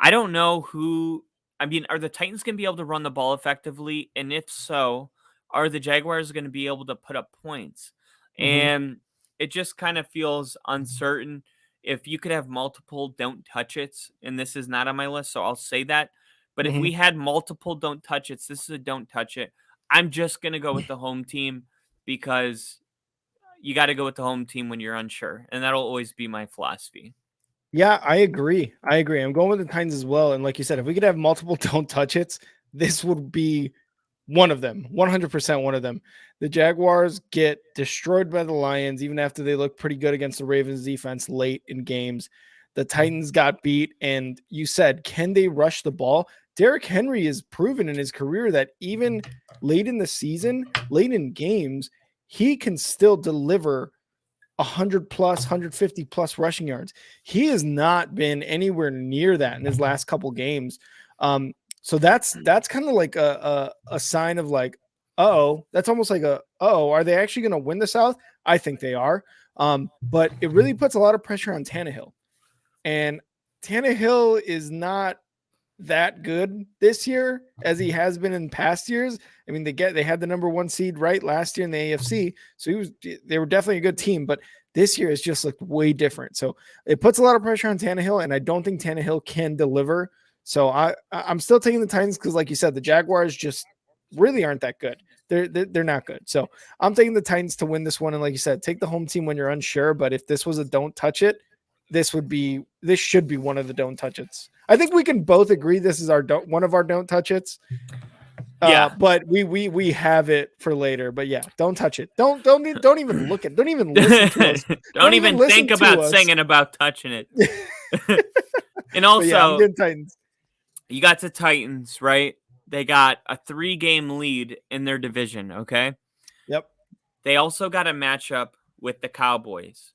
I don't know who. I mean, are the Titans going to be able to run the ball effectively? And if so, are the Jaguars going to be able to put up points? And it just kind of feels uncertain. If you could have multiple don't touch it's, and this is not on my list, so I'll say that. But if we had multiple don't touch it's, this is a don't touch it. I'm just going to go with the home team because you got to go with the home team when you're unsure. And that'll always be my philosophy. Yeah, I agree. I'm going with the Titans as well. And like you said, if we could have multiple don't touch it's, this would be one of them, 100% one of them. The Jaguars get destroyed by the Lions, even after they look pretty good against the Ravens defense late in games. The Titans got beat. And you said, can they rush the ball? Derrick Henry has proven in his career that even late in the season, late in games, he can still deliver 100 plus, 150 plus rushing yards. He has not been anywhere near that in his last couple games. So that's kind of like a sign of like, oh, that's almost like oh, are they actually going to win the South? I think they are. But it really puts a lot of pressure on Tannehill, and Tannehill is not that good this year as he has been in past years. I mean, they had the number one seed right last year in the AFC, so they were definitely a good team, but this year is just looked way different. So it puts a lot of pressure on Tannehill, and I don't think Tannehill can deliver. So I'm still taking the Titans because, like you said, the Jaguars just really aren't that good. They're not good. So I'm taking the Titans to win this one, and like you said, take the home team when you're unsure. But if this was a don't touch it, this should be one of the don't touch it's. I think we can both agree this is one of our don't touch it's. Yeah. But we have it for later. But yeah, don't touch it. Don't even look at. Don't even listen to us. Don't Don't even even think listen to about us. singing about touching it. And But yeah, I'm also, doing Titans. you got the Titans, right? They got a 3-game lead in their division, okay? Yep. They also got a matchup with the Cowboys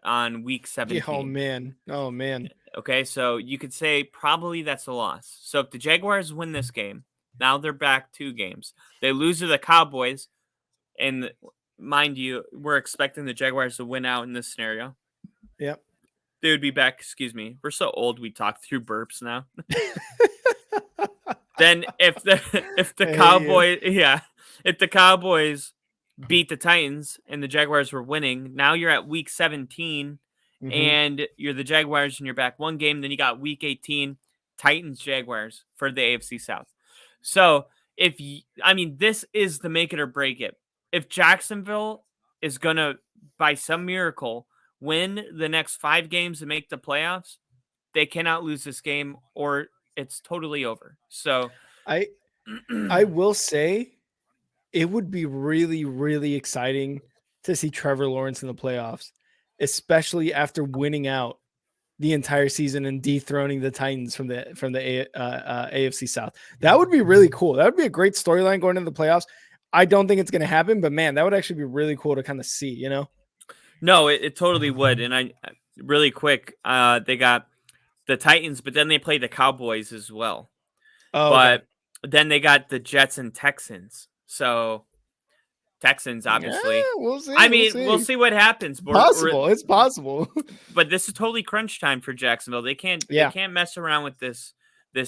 on week Yeah, oh 17. man. Oh man. Okay, so you could say probably that's a loss. So if the Jaguars win this game, now they're back 2 games. They lose to the Cowboys, and mind you, we're expecting the Jaguars to win out in this scenario. Yep. They would be back. Excuse me. We're so old. We talk through burps now. Then if the if the I hate you. Cowboys, yeah, if the Cowboys beat the Titans and the Jaguars were winning, now you're at week 17 Mm-hmm. and you're the Jaguars and you're back 1 game. Then you got week 18, Titans Jaguars for the AFC South. So I mean, this is the make it or break it. If Jacksonville is gonna, by some miracle, win the next 5 games and make the playoffs, they cannot lose this game or it's totally over. So I I will say it would be really, really exciting to see Trevor Lawrence in the playoffs, especially after winning out the entire season and dethroning the Titans from the AFC South. That would be really cool. That would be a great storyline going into the playoffs. I don't think it's going to happen, but man, that would actually be really cool to kind of see. You know? no, it totally would. And I really quick, they got the Titans, but then they play the Cowboys as well. Oh, okay. But then they got the Jets and Texans. So Texans, Yeah, obviously. we'll see. I We'll mean, we'll see. see what happens. Possible. It's possible. But this is totally crunch time for Jacksonville. They Yeah. can't mess around with this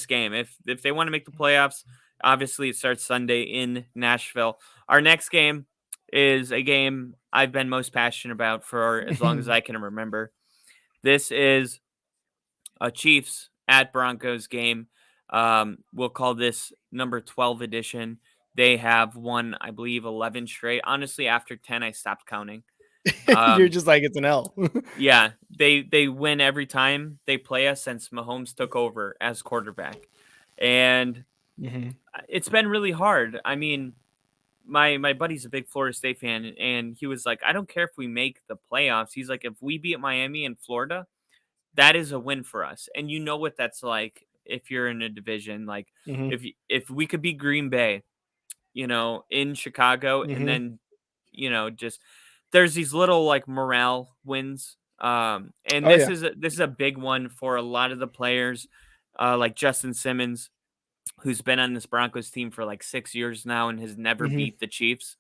game. If they want to make the playoffs, obviously it starts Sunday in Nashville. Our next game is a game I've been most passionate about for as long as I can remember. This is a Chiefs at Broncos game. We'll call this number 12 edition. They have won, I believe, 11 straight. Honestly, after 10, I stopped counting. You're Um, just like it's an L. yeah, they win every time they play us since Mahomes took over as quarterback, and Mm-hmm. it's been really hard. I mean, my buddy's a big Florida State fan, and he was like, "I don't care if we make the playoffs." He's like, "If we beat Miami and Florida, that is a win for us." And you know what that's like if you're in a division. Like Mm-hmm. if we could beat Green Bay, in Chicago, and Mm-hmm. then just there's these little like morale wins. And Oh yeah. this is a big one for a lot of the players, like Justin Simmons, who's been on this Broncos team for like 6 years now and has never Mm-hmm. beat the Chiefs.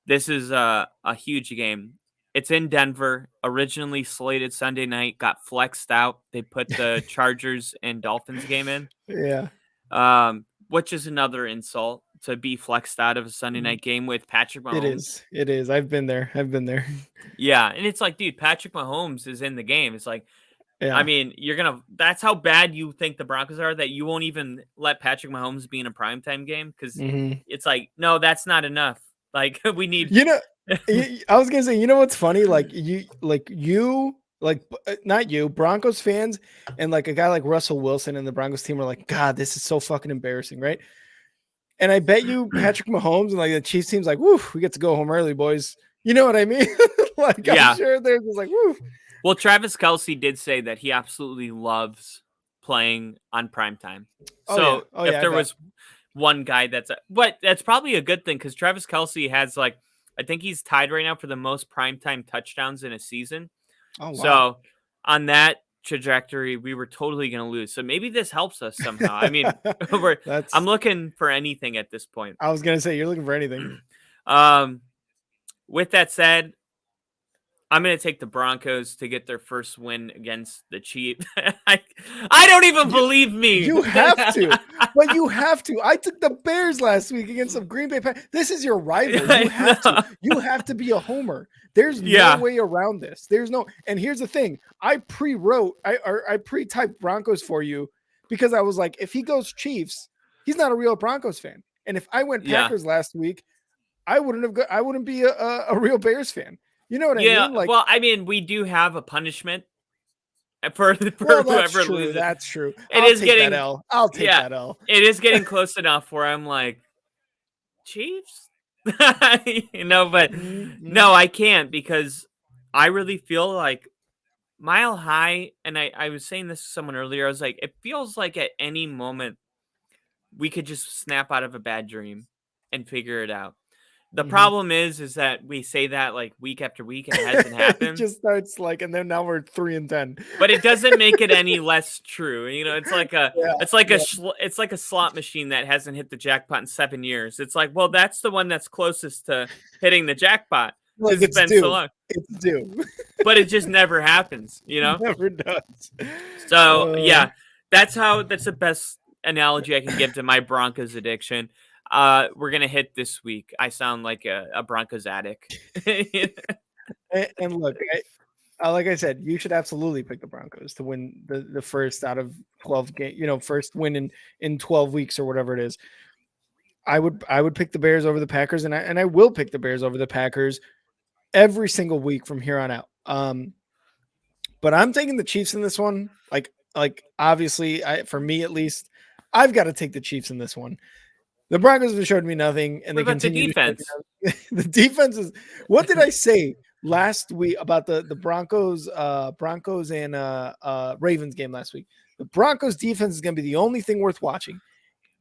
This is a huge game. It's in Denver, originally slated Sunday night, got flexed out. They put the Chargers and Dolphins game in, Yeah. which is another insult to be flexed out of a Sunday Mm, night game with Patrick it Mahomes. is. It is. I've been there. I've been there. Yeah, and it's like, dude, Patrick Mahomes is in the game. It's like, I Yeah. mean, that's how bad you think the Broncos are that you won't even let Patrick Mahomes be in a primetime game because Mm-hmm. it's like, no, that's not enough. Like, we need. You know, I was gonna say, you know what's funny? Not you, Broncos fans, and like a guy like Russell Wilson and the Broncos team are like, God, this is so fucking embarrassing, right? And I bet you Patrick Mahomes and like the Chiefs team's like, woo, we get to go home early, boys. You know what I mean? Like, I'm Yeah. sure they're just like, woo. Well, Travis Kelsey did say that he absolutely loves playing on primetime. Oh yeah. So Oh if yeah, I there bet. was one guy but that's probably a good thing because Travis Kelsey has like I think he's tied right now for the most primetime touchdowns in a season. Oh wow. So on that trajectory, we were totally going to lose. So maybe this helps us somehow. I mean, I'm That's looking for anything at this point. I was gonna say you're looking for anything. um, with that said, I'm going to take the Broncos to get their first win against the Chiefs. I don't even You believe me. you have to, but you have to. I took the Bears last week against some Green Bay Packers. This is your rival. You I have to. know. You have to be a homer. There's no Yeah. way around this. There's no. And here's the thing: I pre-wrote, I pre-typed Broncos for you because I was like, if he goes Chiefs, he's not a real Broncos fan. And if I went Yeah. Packers last week, I wouldn't be a real Bears fan. You know what I Yeah. mean? Like, Well, I mean, we do have a punishment for well, that's whoever true. loses. That's true. It I'll is take that getting L. I'll take yeah, that L. it is getting close enough where I'm like, Chiefs? But Mm-hmm. no, I can't because I really feel like Mile High, and I was saying this to someone earlier, I was like, it feels like at any moment we could just snap out of a bad dream and figure it out. The Mm-hmm. problem is that we say that like week after week and it hasn't It happened. just starts like, and then now we're 3-10. But it doesn't make it any less true. Yeah, yeah. it's like a slot machine that hasn't hit the jackpot in 7 years. It's like, well, that's the one that's closest to hitting the jackpot Like because it's it's been so due. long. It's due. But it just never happens, you know? Never does. So Uh, yeah, that's the best analogy I can give to my Broncos addiction. We're gonna hit this week. I sound like a Broncos addict. and look, like I said, you should absolutely pick the Broncos to win the first out of 12 game. First win in 12 weeks or whatever it is. I would pick the Bears over the Packers, and I will pick the Bears over the Packers every single week from here on out. But I'm taking the Chiefs in this one. Like obviously, for me at least, I've got to take the Chiefs in this one. The Broncos have showed me nothing, and What they about the continue to show me defense? nothing. The defense is. What did I say last week about the Broncos? Broncos and Ravens game last week. The Broncos defense is going to be the only thing worth watching,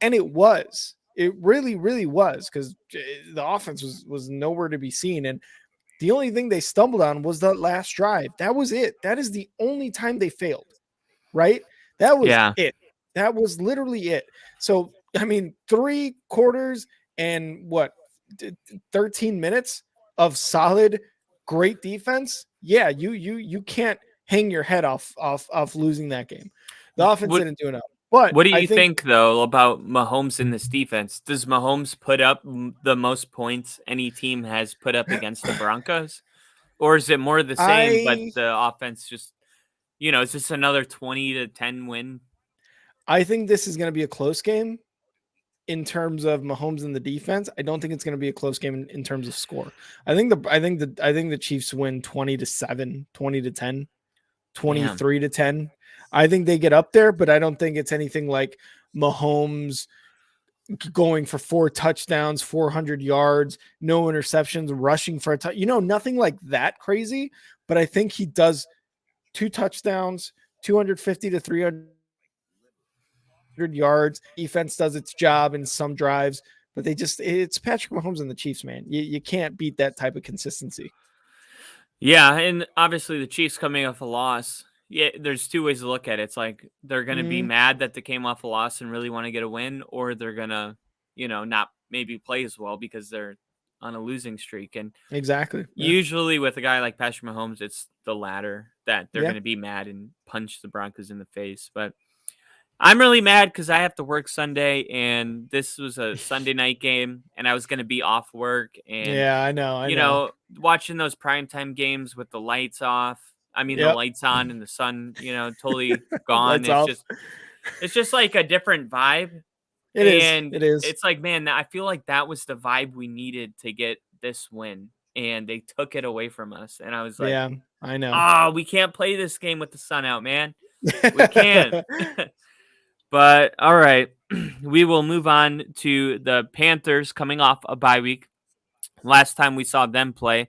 and it was. It really, really was because the offense was nowhere to be seen, and the only thing they stumbled on was that last drive. That was it. That is the only time they failed, right? That was Yeah. it. That was literally it. So, I mean, 3 quarters and what, 13 minutes of solid, great defense. Yeah, you can't hang your head off losing that game. The offense What didn't do enough. But What do I you think think though about Mahomes in this defense? Does Mahomes put up the most points any team has put up against the Broncos? Or is it more the same, but I the offense just, is this another 20-10 win? I think this is going to be a close game in terms of Mahomes and the defense. I don't think it's going to be a close game in terms of score. I think the Chiefs win 20-7, 20-10, Damn. 23-10. I think they get up there, but I don't think it's anything like Mahomes going for 4 touchdowns, 400 yards, no interceptions, rushing for a nothing like that crazy. But I think he does 2 touchdowns, 250 to 300 yards. Defense does its job in some drives, but it's Patrick Mahomes and the Chiefs, man. You can't beat that type of consistency. Yeah, and obviously the Chiefs coming off a loss. Yeah, there's two ways to look at it. It's like they're gonna be Mm, mad that they came off a loss and really want to get a win, or they're gonna, not maybe play as well because they're on a losing streak. And exactly. Yeah. usually with a guy like Patrick Mahomes, it's the latter that they're Yeah. gonna be mad and punch the Broncos in the face. But I'm really mad because I have to work Sunday, and this was a Sunday night game, and I was gonna be off work, and Yeah. I know. I know. watching those primetime games with the lights off. I mean, the Yep. lights on and the sun, totally gone. Lights off. It's just like a different vibe. It is. And It is. it's like, man, I feel like that was the vibe we needed to get this win. And they took it away from us. And I was like, Yeah. I know. oh, we can't play this game with the sun out, man. We can't. But all right. We will move on to the Panthers coming off a bye week. Last time we saw them play,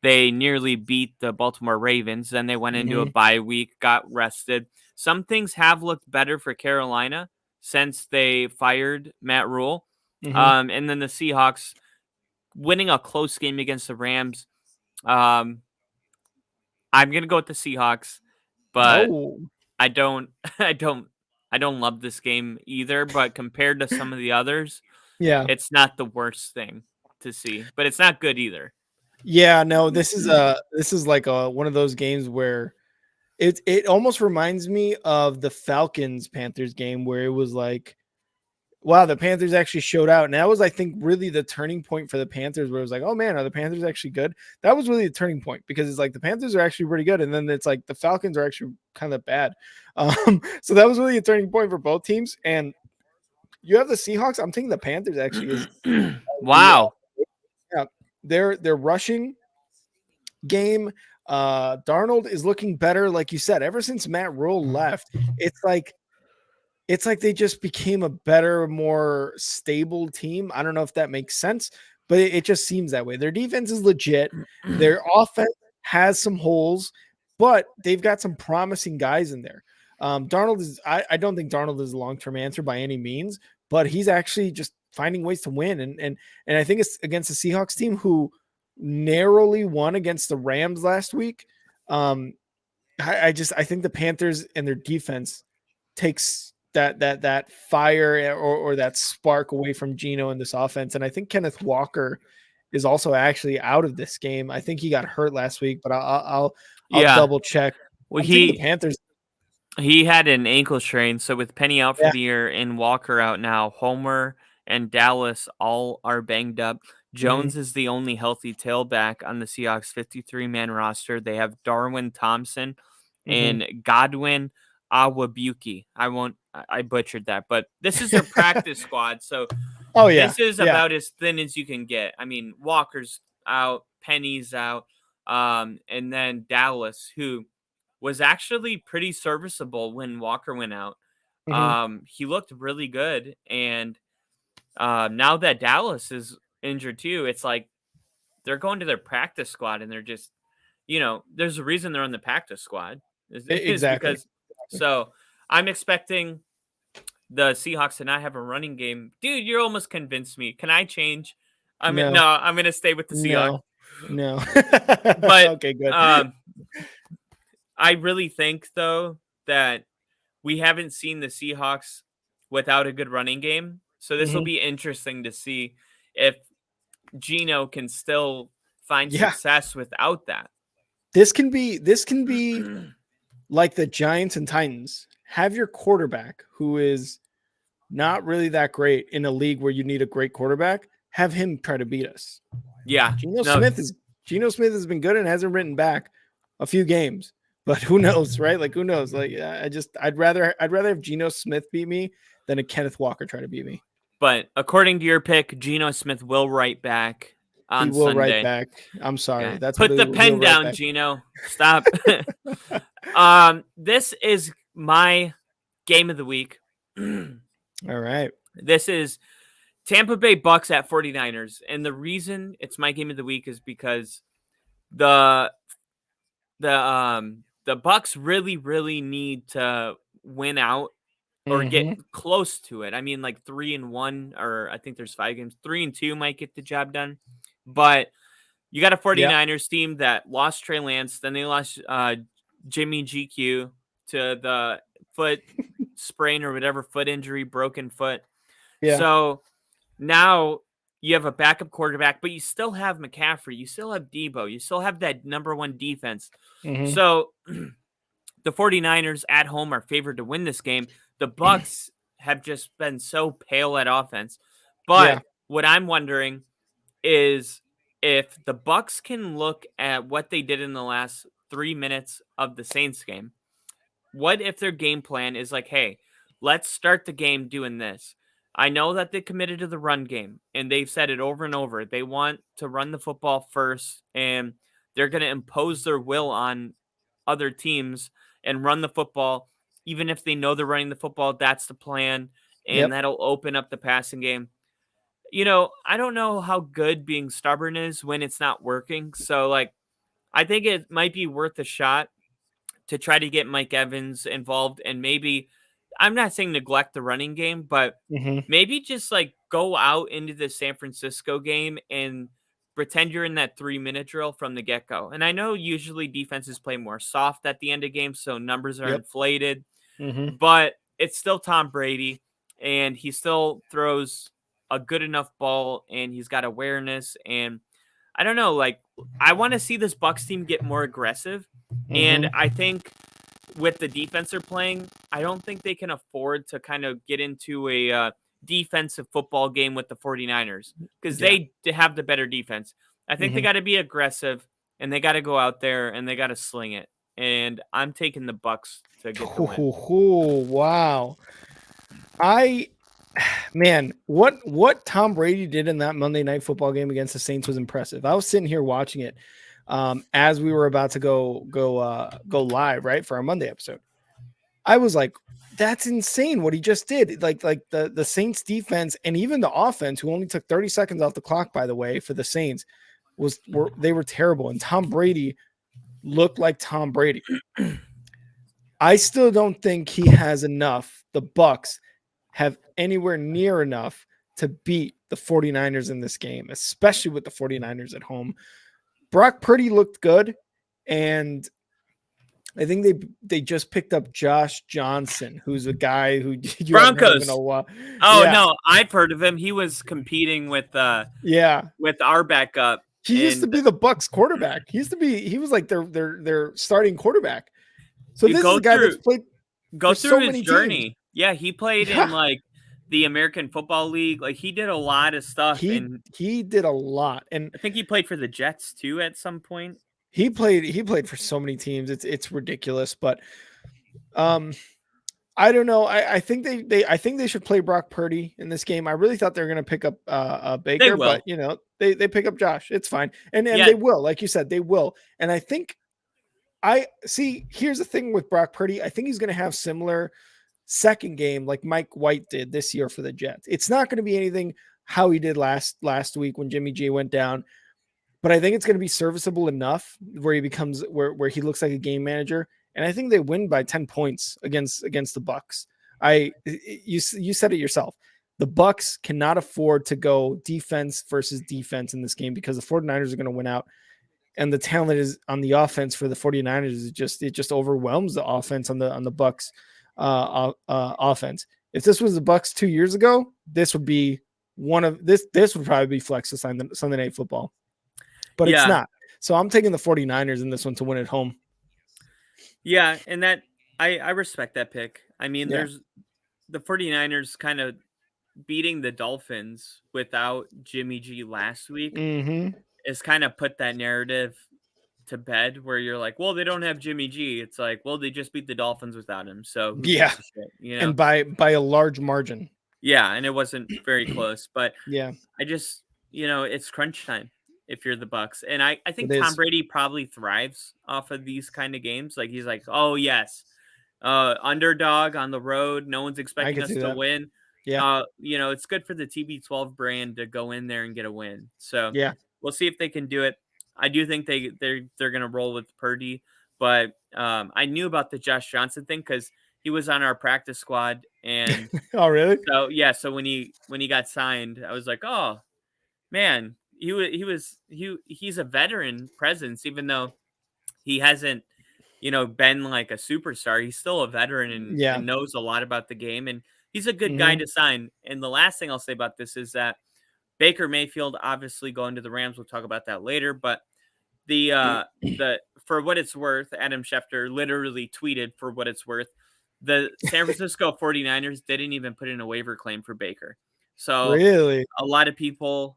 they nearly beat the Baltimore Ravens. Then they went into a Mhm, bye week, got rested. Some things have looked better for Carolina since they fired Matt Rule. mhm. And then the Seahawks, winning a close game against the Rams. Um, I'm gonna go with the Seahawks, but Oh, I don't, I don't, I don't love this game either. But compared to some of the others, yeah. it's not the worst thing to see, but it's not good either. Yeah, no, this is like one of those games where it almost reminds me of the Falcons Panthers game where it was like, wow, the Panthers actually showed out. And that was, I think, really the turning point for the Panthers, where it was like, oh man, are the Panthers actually good? That was really the turning point, because it's like the Panthers are actually pretty good. And then it's like the Falcons are actually kind of bad. So that was really a turning point for both teams. And you have the Seahawks. I'm thinking the Panthers actually is the Wow. yeah, their rushing game. Darnold is looking better, like you said, ever since Matt Rule left. It's like they just became a better, more stable team. I don't know if that makes sense, but it just seems that way. Their defense is legit. Their offense has some holes, but they've got some promising guys in there. Darnold is, I don't think Darnold is a long-term answer by any means, but he's actually just finding ways to win. And I think it's against the Seahawks team, who narrowly won against the Rams last week. I think the Panthers and their defense takes that fire, or that spark away from Geno in this offense. And I think Kenneth Walker is also actually out of this game. I think he got hurt last week, but I'll Yeah. double check. Well, I'm thinking the Panthers. he had an ankle strain, so with Penny out for Yeah. the year and Walker out now, Homer and Dallas all are banged up. Mm-hmm. Jones is the only healthy tailback on the Seahawks 53-man roster. They have Darwin Thompson Mm-hmm. and Godwin Awabuki. I butchered that, but this is their practice squad, so Oh yeah, this is yeah. about as thin as you can get. I mean, Walker's out, Penny's out, and then Dallas, who was actually pretty serviceable when Walker went out. Mm-hmm. He looked really good, and now that Dallas is injured too, it's like they're going to their practice squad, and they're just, there's a reason they're on the practice squad is Exactly. because. So I'm expecting the Seahawks to not have a running game. Dude, you're almost convinced me. Can I change? No, No, I'm gonna stay with the Seahawks. no, no. But Okay, good. um, I really think though that we haven't seen the Seahawks without a good running game. So this will Mhm. be interesting to see if Geno can still find Yeah, success without that. this can be like the Giants and Titans. Have your quarterback, who is not really that great in a league where you need a great quarterback, have him try to beat us. Yeah. Geno No, Smith is Geno Smith has been good and hasn't written back a few games, but who knows, right? Like who knows? Like I'd rather have Geno Smith beat me than a Kenneth Walker try to beat me. but according to your pick, Geno Smith will write back He on will write Sunday. back. I'm sorry. Yeah. That's what Put the he'll pen write down, back. Geno. Stop. This is my game of the week. All right. This is Tampa Bay Bucks at 49ers. And the reason it's my game of the week is because the the Bucks really, really need to win out or get Mm-hmm. close to it. I mean, like 3-1, or I think there's 5 games. 3-2 might get the job done. But you got a Yeah. 49ers team that lost Trey Lance, then they lost Jimmy GQ to the foot sprain or whatever, foot injury, broken foot. Yeah. So now you have a backup quarterback, but you still have McCaffrey, you still have Debo, you still have that number one defense. Mm-hmm. So the 49ers at home are favored to win this game. The Bucks have just been so pale at offense. Yeah. But what I'm wondering is if the Bucks can look at what they did in the last 3 minutes of the Saints game, what if their game plan is like, hey, let's start the game doing this? I know that they committed to the run game and they've said it over and over. They want to run the football first and they're going to impose their will on other teams and run the football. Even if they know they're running the football, that's the plan. And Yep. that'll open up the passing game. I don't know how good being stubborn is when it's not working. So, like, I think it might be worth a shot to try to get Mike Evans involved and maybe I'm not saying neglect the running game, but Mm-hmm. maybe just like go out into the San Francisco game and pretend you're in that 3-minute drill from the get go. And I know usually defenses play more soft at the end of games, so numbers are Yep. inflated, Mhm. but it's still Tom Brady, and he still throws a good enough ball, and he's got awareness. And I don't know, like I want to see this Bucks team get more aggressive, and Mhm. I think with the defense they're playing, I don't think they can afford to kind of get into a defensive football game with the 49ers because Yeah. they have the better defense. I think they Mhm. got to be aggressive and they got to go out there and they got to sling it. And I'm taking the Bucks to get the win. Wow. I man, what Tom Brady did in that Monday Night Football game against the Saints was impressive. I was sitting here watching it as we were about to go live, right, for our Monday episode. I was like, that's insane what he just did. Like the Saints defense and even the offense, who only took 30 seconds off the clock, by the way, for the Saints, they were terrible. And Tom Brady looked like Tom Brady. I still don't think he has enough. The Bucks have anywhere near enough to beat the 49ers in this game, especially with the 49ers at home. Brock Purdy looked good, and I think they just picked up Josh Johnson, who's a guy who you hadn't heard of in a Broncos. while. Oh Yeah, no, I've heard of him. He was competing yeah. with our backup, He used to and be the Bucks quarterback. He was like their starting quarterback. So you this is a guy that's played go for through so his many teams. journey. Yeah, he played in Yeah, like the American Football League. Like he did a lot of stuff, he and he did a lot, and I think he played for the Jets too at some point. he played for so many teams. It's ridiculous, but um, I don't know. I think I think they should play Brock Purdy in this game. I really thought they were going to pick up They Baker, but will. they pick up Josh. It's fine, and Yeah, they will, like you said, they will. And I think I see. Here's the thing with Brock Purdy. I think he's going to have similar second game like Mike White did this year for the Jets. It's not going to be anything how he did last week when Jimmy G went down, but I think it's going to be serviceable enough where he becomes where he looks like a game manager. And I think they win by 10 points against the Bucks. You said it yourself. The Bucks cannot afford to go defense versus defense in this game because the 49ers are going to win out. And the talent is on the offense for the 49ers is just overwhelms the offense on the Bucks offense. If this was the Bucks 2 years ago, this would be this would probably be flex to Sunday Night Football, but it's yeah, not. So I'm taking the 49ers in this one to win at home. yeah, and that I respect that pick. I mean, Yeah. there's the 49ers kind of beating the Dolphins without Jimmy G last week Mm-hmm. is kind of put that narrative to bed where you're like, well, they don't have Jimmy G. It's like, well, they just beat the Dolphins without him. So who Yeah. gives a shit, you know? And by a large margin. Yeah, and it wasn't very close, but Yeah, I just, it's crunch time if you're the Bucks. And I it think Tom is. Brady probably thrives off of these kind of games. Like he's like, "Oh, yes. Underdog on the road, no one's I expecting could us see to that. win." Yeah. It's good for the TB12 brand to go in there and get a win. So, Yeah. we'll see if they can do it. I do think they're going to roll with Purdy, but I knew about the Josh Johnson thing cuz he was on our practice squad, and Oh, really? so, yeah, so when he got signed, I was like, "Oh, man, he's a veteran presence even though he hasn't, been like a superstar. He's still a veteran Yeah. and knows a lot about the game, and he's a good guy Mm-hmm. to sign." And the last thing I'll say about this is that Baker Mayfield obviously going to the Rams, we'll talk about that later, but the for what it's worth, Adam Schefter literally tweeted for what it's worth, the San Francisco 49ers didn't even put in a waiver claim for Baker. So Really? a lot of people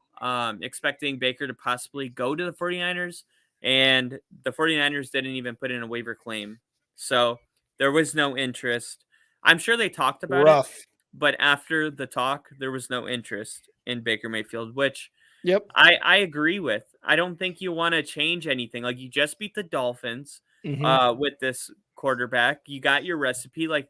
expecting Baker to possibly go to the 49ers, and the 49ers didn't even put in a waiver claim. So there was no interest. I'm sure they talked about it, Rough. but after the talk, there was no interest in Baker Mayfield, which Yep. I agree with. I don't think you want to change anything. Like you just beat the Dolphins Mm-hmm. with this quarterback. You got your recipe. Like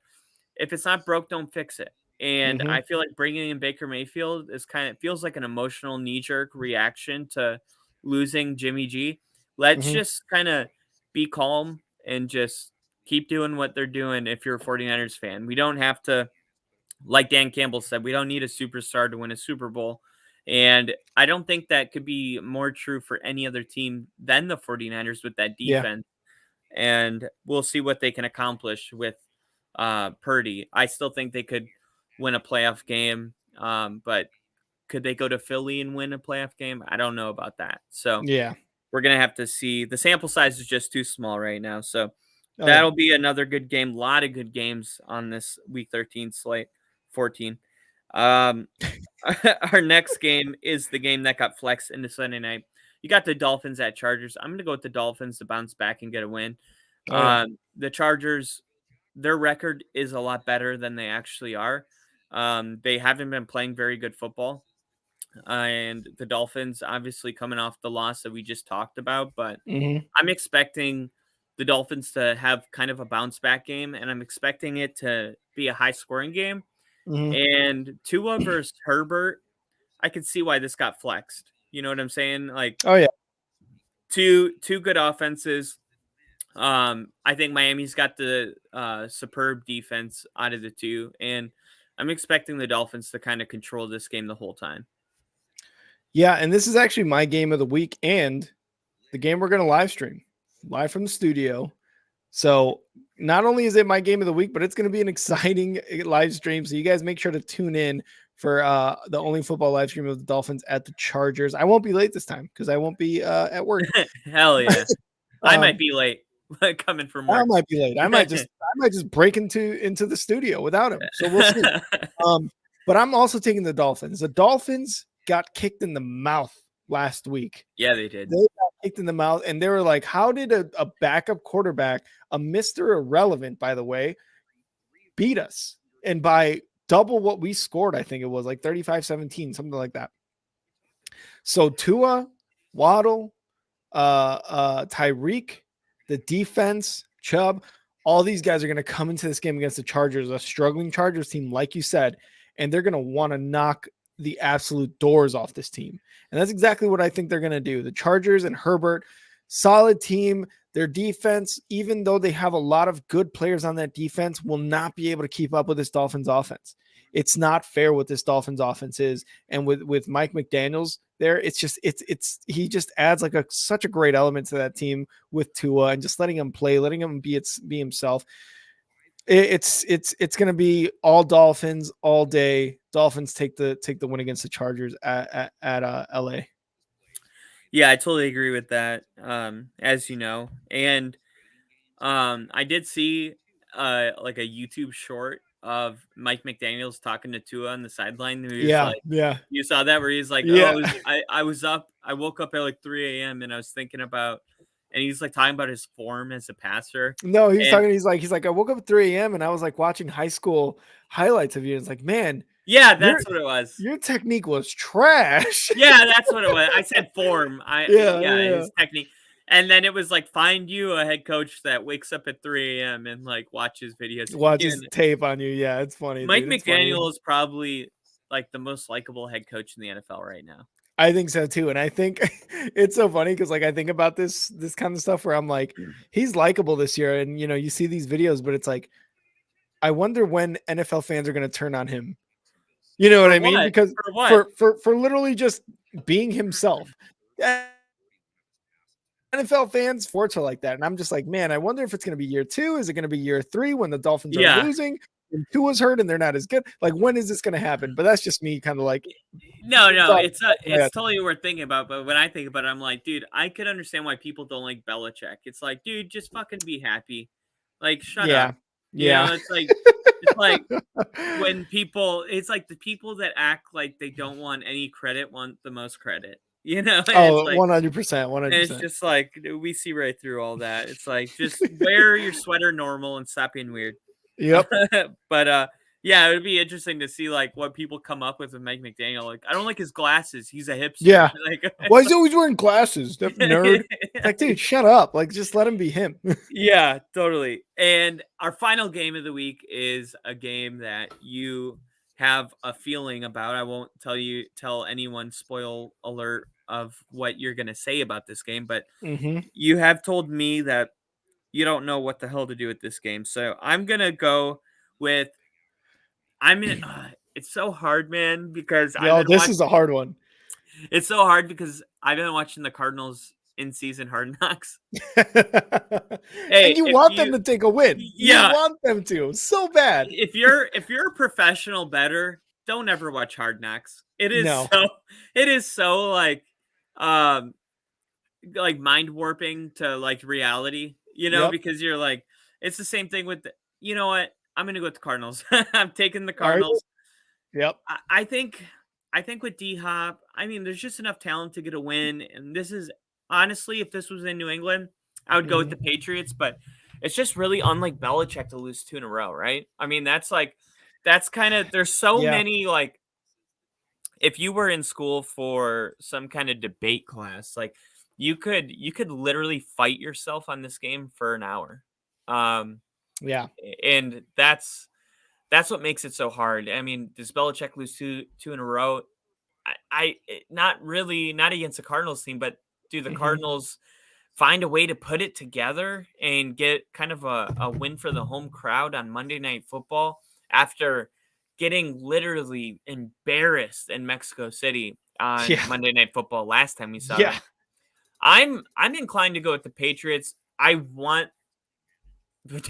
if it's not broke, don't fix it. And Mm-hmm. I feel like bringing in Baker Mayfield is kind of feels like an emotional knee jerk reaction to losing Jimmy G. Let's Mm-hmm. just kind of be calm and just keep doing what they're doing if you're a 49ers fan. We don't have to, like Dan Campbell said, we don't need a superstar to win a Super Bowl. And I don't think that could be more true for any other team than the 49ers with that Yeah. defense. And we'll see what they can accomplish with Purdy. I still think they could win a playoff game, but could they go to Philly and win a playoff game? I don't know about that. So Yeah. we're gonna have to see. The sample size is just too small right now. So Oh yeah. that'll be another good game. A lot of good games on this week 13 slate, 14. Um, our next game is the game that got flexed into Sunday night. You got the Dolphins at Chargers. I'm gonna go with the Dolphins to bounce back and get a win. Oh yeah. The Chargers, their record is a lot better than they actually are. They haven't been playing very good football. And the Dolphins obviously coming off the loss that we just talked about, but Mhm. I'm expecting the Dolphins to have kind of a bounce back game, and I'm expecting it to be a high scoring game. Mhm. And Tua versus Herbert, I can see why this got flexed. You know what I'm saying? Like Oh yeah. two good offenses. I think Miami's got the superb defense out of the two, and I'm expecting the Dolphins to kind of control this game the whole time. Yeah, and this is actually my game of the week and the game we're going to live stream live from the studio. So not only is it my game of the week, but it's going to be an exciting live stream. So you guys make sure to tune in for the only football live stream of the Dolphins at the Chargers. I won't be late this time because I won't be at work. Hell yeah. I might Um, be late coming from I work. might be late. I might just break into the studio without him. So we'll see. Um, but I'm also taking the Dolphins. The Dolphins got kicked in the mouth last week. Yeah, they did. They got kicked in the mouth, and they were like, "How did a backup quarterback, a Mister Irrelevant, by the way, beat us?" And by double what we scored, I think it was like 35-17, something like that. So Tua, Waddle, Tyreek, the defense, Chubb, all these guys are going to come into this game against the Chargers, a struggling Chargers team, like you said, and they're going to want to knock the absolute doors off this team. And that's exactly what I think they're going to do. The Chargers and Herbert, solid team. Their defense, even though they have a lot of good players on that defense, will not be able to keep up with this Dolphins offense. It's not fair what this Dolphins offense is. And with Mike McDaniels there, it's he just adds like such a great element to that team with Tua and just letting him play, letting him be himself. It's going to be all Dolphins all day. Dolphins take the win against the Chargers at LA. Yeah, I totally agree with that. As you know, and I did see like a YouTube short of Mike McDaniel's talking to Tua on the sideline. He was Yeah, like, yeah, you saw that where he's like, yeah. "Oh, I was up. I woke up at like 3 a.m. and I was thinking about," and he's like talking about his form as a passer. No, he was And talking. He's like, I woke up at 3 a.m. and I was like watching high school highlights of you. It's like, man, yeah, your that's what it was. your technique was trash. Yeah, that's what it was. I said form. Yeah, Yeah, yeah. his technique. And then it was like find you a head coach that wakes up at 3 a.m. and like watches videos of Watch you. his tape on you. Yeah, it's funny, Mike dude. It's funny. McDaniel is probably like the most likable head coach in the NFL right now. I think so too. And I think it's so funny because like I think about this kind of stuff where I'm like, he's likable this year. And you see these videos, but it's like, I wonder when NFL fans are gonna turn on him. You know what For I mean? what? Because For what? for literally just being himself. NFL fans sports are like that. And I'm just like, man, I wonder if it's going to be year 2. Is it going to be year 3 when the Dolphins are Yeah. losing and Tua's hurt and they're not as good? Like, when is this going to happen? But that's just me kind of like, No, thought, it's totally worth thinking about. But when I think about it, I'm like, dude, I could understand why people don't like Belichick. It's like, dude, just fucking be happy. Like, shut up. yeah, yeah. It's like when people, it's like the people that act like they don't want any credit want the most credit. You know, and it's Oh, like, 100%, and it's 100%. just like we see right through all that. It's like just wear your sweater normal and stop being weird. Yep. But yeah, it would be interesting to see like what people come up with Mike McDaniel. Like, I don't like his glasses. He's a hipster. Yeah. Why is he always wearing glasses? That nerd. Like, dude, shut up. Like, just let him be him. Yeah, totally. And our final game of the week is a game that you have a feeling about. I won't tell anyone spoil alert of what you're going to say about this game, but hmm you have told me that you don't know what the hell to do with this game. So I'm going to go with it's so hard, man, because I've Yo, been this watching is a hard one. It's so hard because I've been watching the Cardinals in season Hard Knocks. And Hey, you if want them you to take a win. You yeah, want them to so bad. if you're a professional bettor, don't ever watch Hard Knocks. No. It is so um like mind warping to like reality, Yep. because you're like it's the same thing with you know what? I'm gonna go with the Cardinals. I'm taking the Are you? Cardinals. Yep. I think with D Hop, I mean, there's just enough talent to get a win. And this is honestly, if this was in New England, I would go with Mhm. the Patriots. But it's just really unlike Belichick to lose two in a row, right? I mean, that's kind of there's so Yeah. many like if you were in school for some kind of debate class, like you could literally fight yourself on this game for an hour. Um, Yeah. and that's what makes it so hard. I mean, does Belichick lose two in a row? Not really, not against the Cardinals team, but do the Mhm. Cardinals find a way to put it together and get kind of a win for the home crowd on Monday Night Football after getting literally embarrassed in Mexico City on Yeah. Monday Night Football last time we saw Yeah. them? I'm inclined to go with the Patriots. I want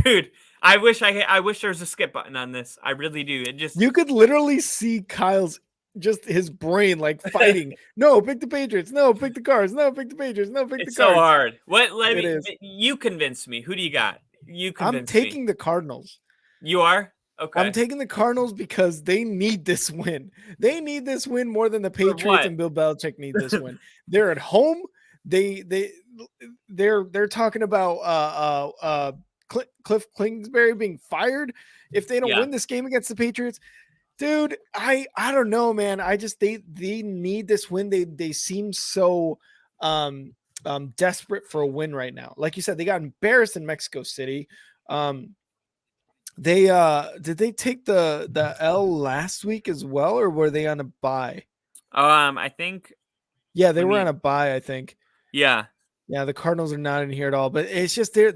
dude, I wish there was a skip button on this. I really do. It just You could literally see Kyle's just his brain like fighting. No, pick the Patriots. No, pick the Cards. No, pick the Patriots. No, pick the it's so Cards. hard. What let It me is. you convince me. Who do you got? You I'm convince me. taking the Cardinals. You are? I'm Okay. taking the Cardinals because they need this win. They need this win more than the For Patriots what? and Bill Belichick need this win. They're at home. They're talking about Cliff Kingsbury being fired if they don't Yeah. win this game against the Patriots. Dude, I don't know, man. I just they need this win. They seem so um desperate for a win right now. Like you said, they got embarrassed in Mexico City. They did they take the L last week as well, or were they on a bye? I think Yeah, they let were on me a bye, I think. yeah. Yeah, the Cardinals are not in here at all, but it's just they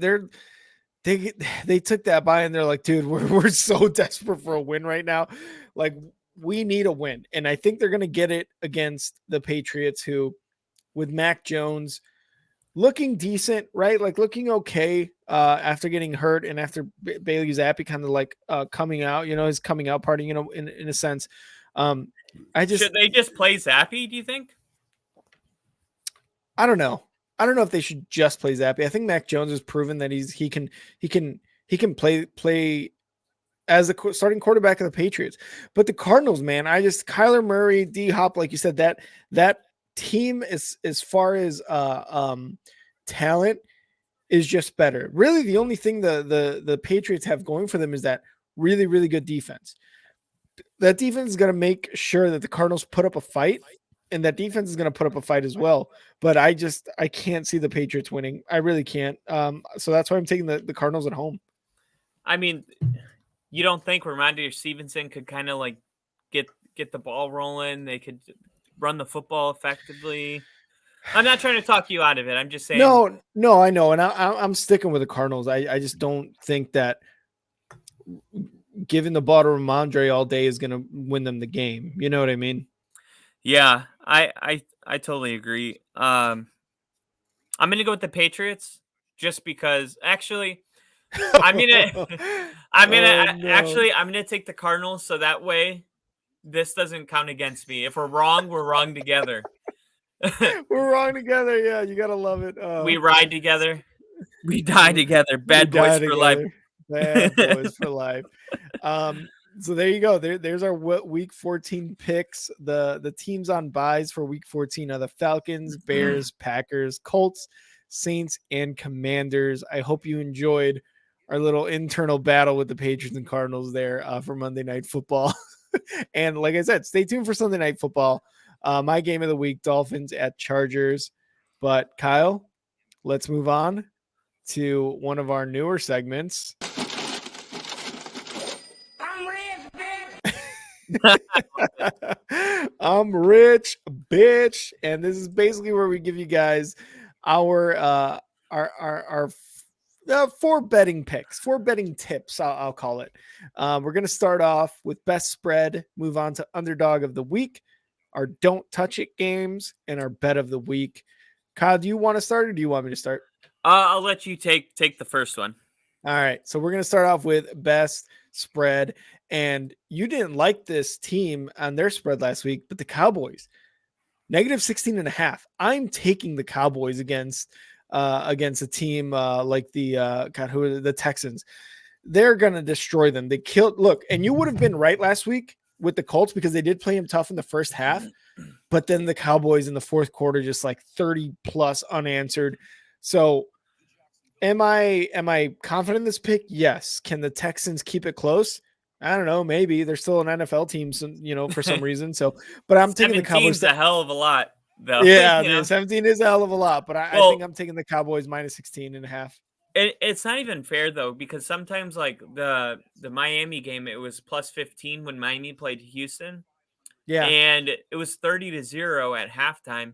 they took that bye and they're like, dude, we're so desperate for a win right now. Like we need a win. And I think they're gonna get it against the Patriots, who with Mac Jones looking decent, right? Like looking okay after getting hurt and after Bailey Zappi kind of like coming out, his coming out party, in a sense. Um, I just Should they just play Zappy, do you think? I don't know. I don't know if they should just play Zappi. I think Mac Jones has proven that he can play as the starting quarterback of the Patriots. But the Cardinals, man, Kyler Murray, D Hop, like you said, that team is as far as talent is just better. Really, the only thing the Patriots have going for them is that really, really good defense. That defense is going to make sure that the Cardinals put up a fight, and that defense is going to put up a fight as well. But I can't see the Patriots winning. I really can't. So that's why I'm taking the Cardinals at home. I mean, you don't think Ramondre Stevenson could kind of like get get the ball rolling? They could run the football effectively. I'm not trying to talk you out of it. I'm just saying No, no, I know, and I'm sticking with the Cardinals. I just don't think that giving the ball to Ramondre all day is going to win them the game. You know what I mean? yeah, I totally agree. I'm gonna go with the Patriots just because. Actually, I'm gonna Oh no. I'm gonna take the Cardinals so that way this doesn't count against me. If we're wrong, we're wrong together. We're wrong together. Yeah, you gotta love it. We ride together. We die together. We Bad boys die for life. together. Bad boys for life. So there you go. There's our week 14 picks. The teams on buys for week 14 are the Falcons, Bears, Packers, Colts, Saints, and Commanders. I hope you enjoyed our little internal battle with the Patriots and Cardinals there for Monday Night Football. And like I said, stay tuned for Sunday Night Football. My game of the week, Dolphins at Chargers. But Kyle, let's move on to one of our newer segments. I'm rich, bitch, and this is basically where we give you guys our four betting picks, four betting tips. I'll call it. We're gonna start off with best spread, move on to underdog of the week, our don't touch it games, and our bet of the week. Kyle, do you want to start or do you want me to start? I'll let you take the first one. All right. So we're going to start off with best spread. And you didn't like this team on their spread last week, but the Cowboys, negative 16 and a half. I'm taking the Cowboys against a team like the Texans. They're gonna destroy them. They killed. Look, and you would have been right last week with the Colts because they did play him tough in the first half, but then the Cowboys in the fourth quarter just like 30 plus unanswered. So am I confident in this pick? Yes. Can the Texans keep it close? I don't know. Maybe they're still an NFL team, for some reason. So, but I'm taking the Cowboys. 17's a hell of a lot, though. Yeah, the 17 is a hell of a lot, but I think Well, I'm taking the Cowboys minus 16 and a half. it's not even fair though, because sometimes like the Miami game, it was plus 15 when Miami played Houston, Yeah, and it was 30-0 at halftime.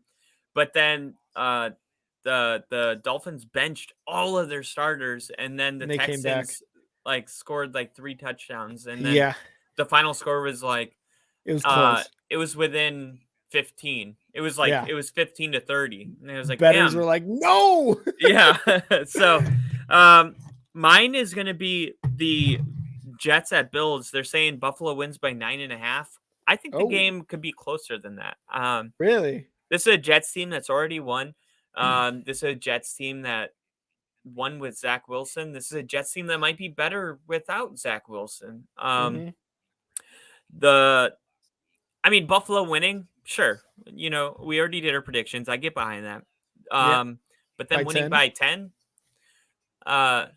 But then the Dolphins benched all of their starters, and then the and they came back. Texans like scored like 3 touchdowns, and then Yeah, the final score was like it was close. it was within 15. It was like Yeah, it was 15-30. And it was like, betters were damn. like, no. Yeah. So um mine is gonna be the Jets at Bills. They're saying Buffalo wins by 9.5. I think the Oh, game could be closer than that. really? This is a Jets team that's already won. This is a Jets team that won with Zach Wilson. This is a Jets team that might be better without Zach Wilson. Mm-hmm. The I mean, Buffalo winning, sure. We already did our predictions. I get behind that. Yeah, But by then winning 10. by 10,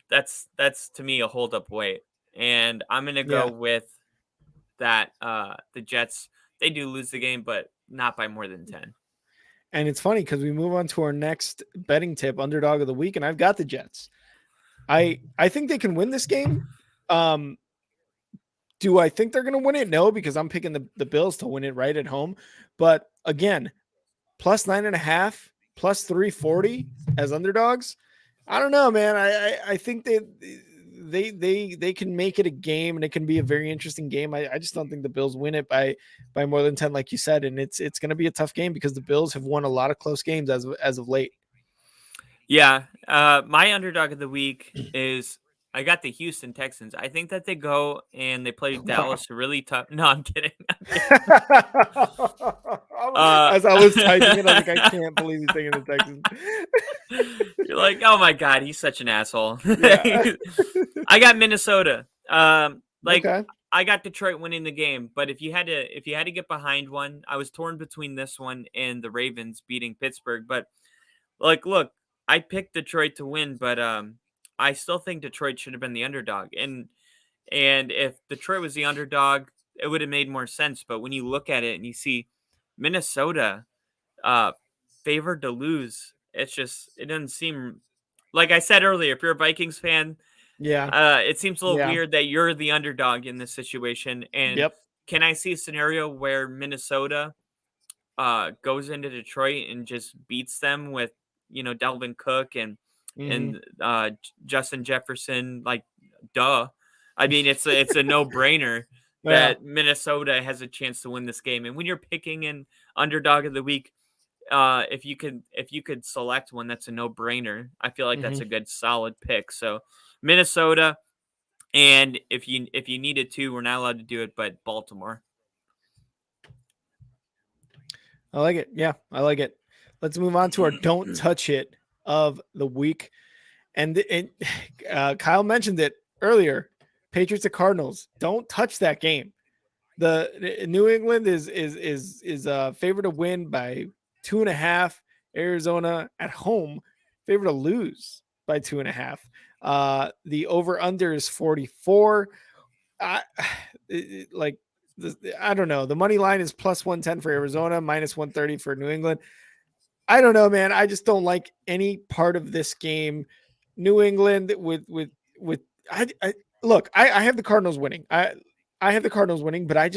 that's to me a hold up weight. And I'm gonna go Yeah, with that. The Jets, they do lose the game, but not by more than 10. and it's funny because we move on to our next betting tip, underdog of the week, and I've got the Jets. I think they can win this game. Um, do I think they're going to win it? No, because I'm picking the Bills to win it right at home. But again, plus 9.5, plus 340 as underdogs. I don't know, man. I think they can make it a game and it can be a very interesting game. I just don't think the Bills win it by more than 10, like you said. And it's going to be a tough game because the Bills have won a lot of close games as of late. Yeah. My underdog of the week is I got the Houston Texans. I think that they go and they play Wow. Dallas really tough. No, I'm kidding. I'm kidding. Uh, As I was typing it, I was like, I can't believe he's taking the Texans. You're like, oh my god, he's such an asshole. Yeah. I got Minnesota. Like Okay. I got Detroit winning the game, but if you had to get behind one, I was torn between this one and the Ravens beating Pittsburgh. But like, look, I picked Detroit to win, but I still think Detroit should have been the underdog. And if Detroit was the underdog, it would have made more sense. But when you look at it and you see Minnesota uh favored to lose, it doesn't seem like I said earlier, if you're a Vikings fan, Yeah. it seems a little Yeah. weird that you're the underdog in this situation. And Yep. can I see a scenario where Minnesota goes into Detroit and just beats them with Delvin Cook and Hmm. and Justin Jefferson? Like, duh. I mean, it's a no brainer Yeah. that Minnesota has a chance to win this game. And when you're picking an underdog of the week, if you could select one that's a no brainer, I feel like that's Hmm. a good solid pick. So Minnesota, and if you needed to, we're not allowed to do it, but Baltimore. I like it. Yeah, I like it. Let's move on to our don't touch it of the week. And Kyle mentioned it earlier. Patriots and Cardinals. Don't touch that game. The New England is favored to win by 2.5. Arizona at home favored to lose by 2.5. The over under is 44. I like I don't know. The money line is plus 110 for Arizona, minus 130 for New England. I don't know, man. I just don't like any part of this game. New England with I look. I have the Cardinals winning. I have the Cardinals winning, but I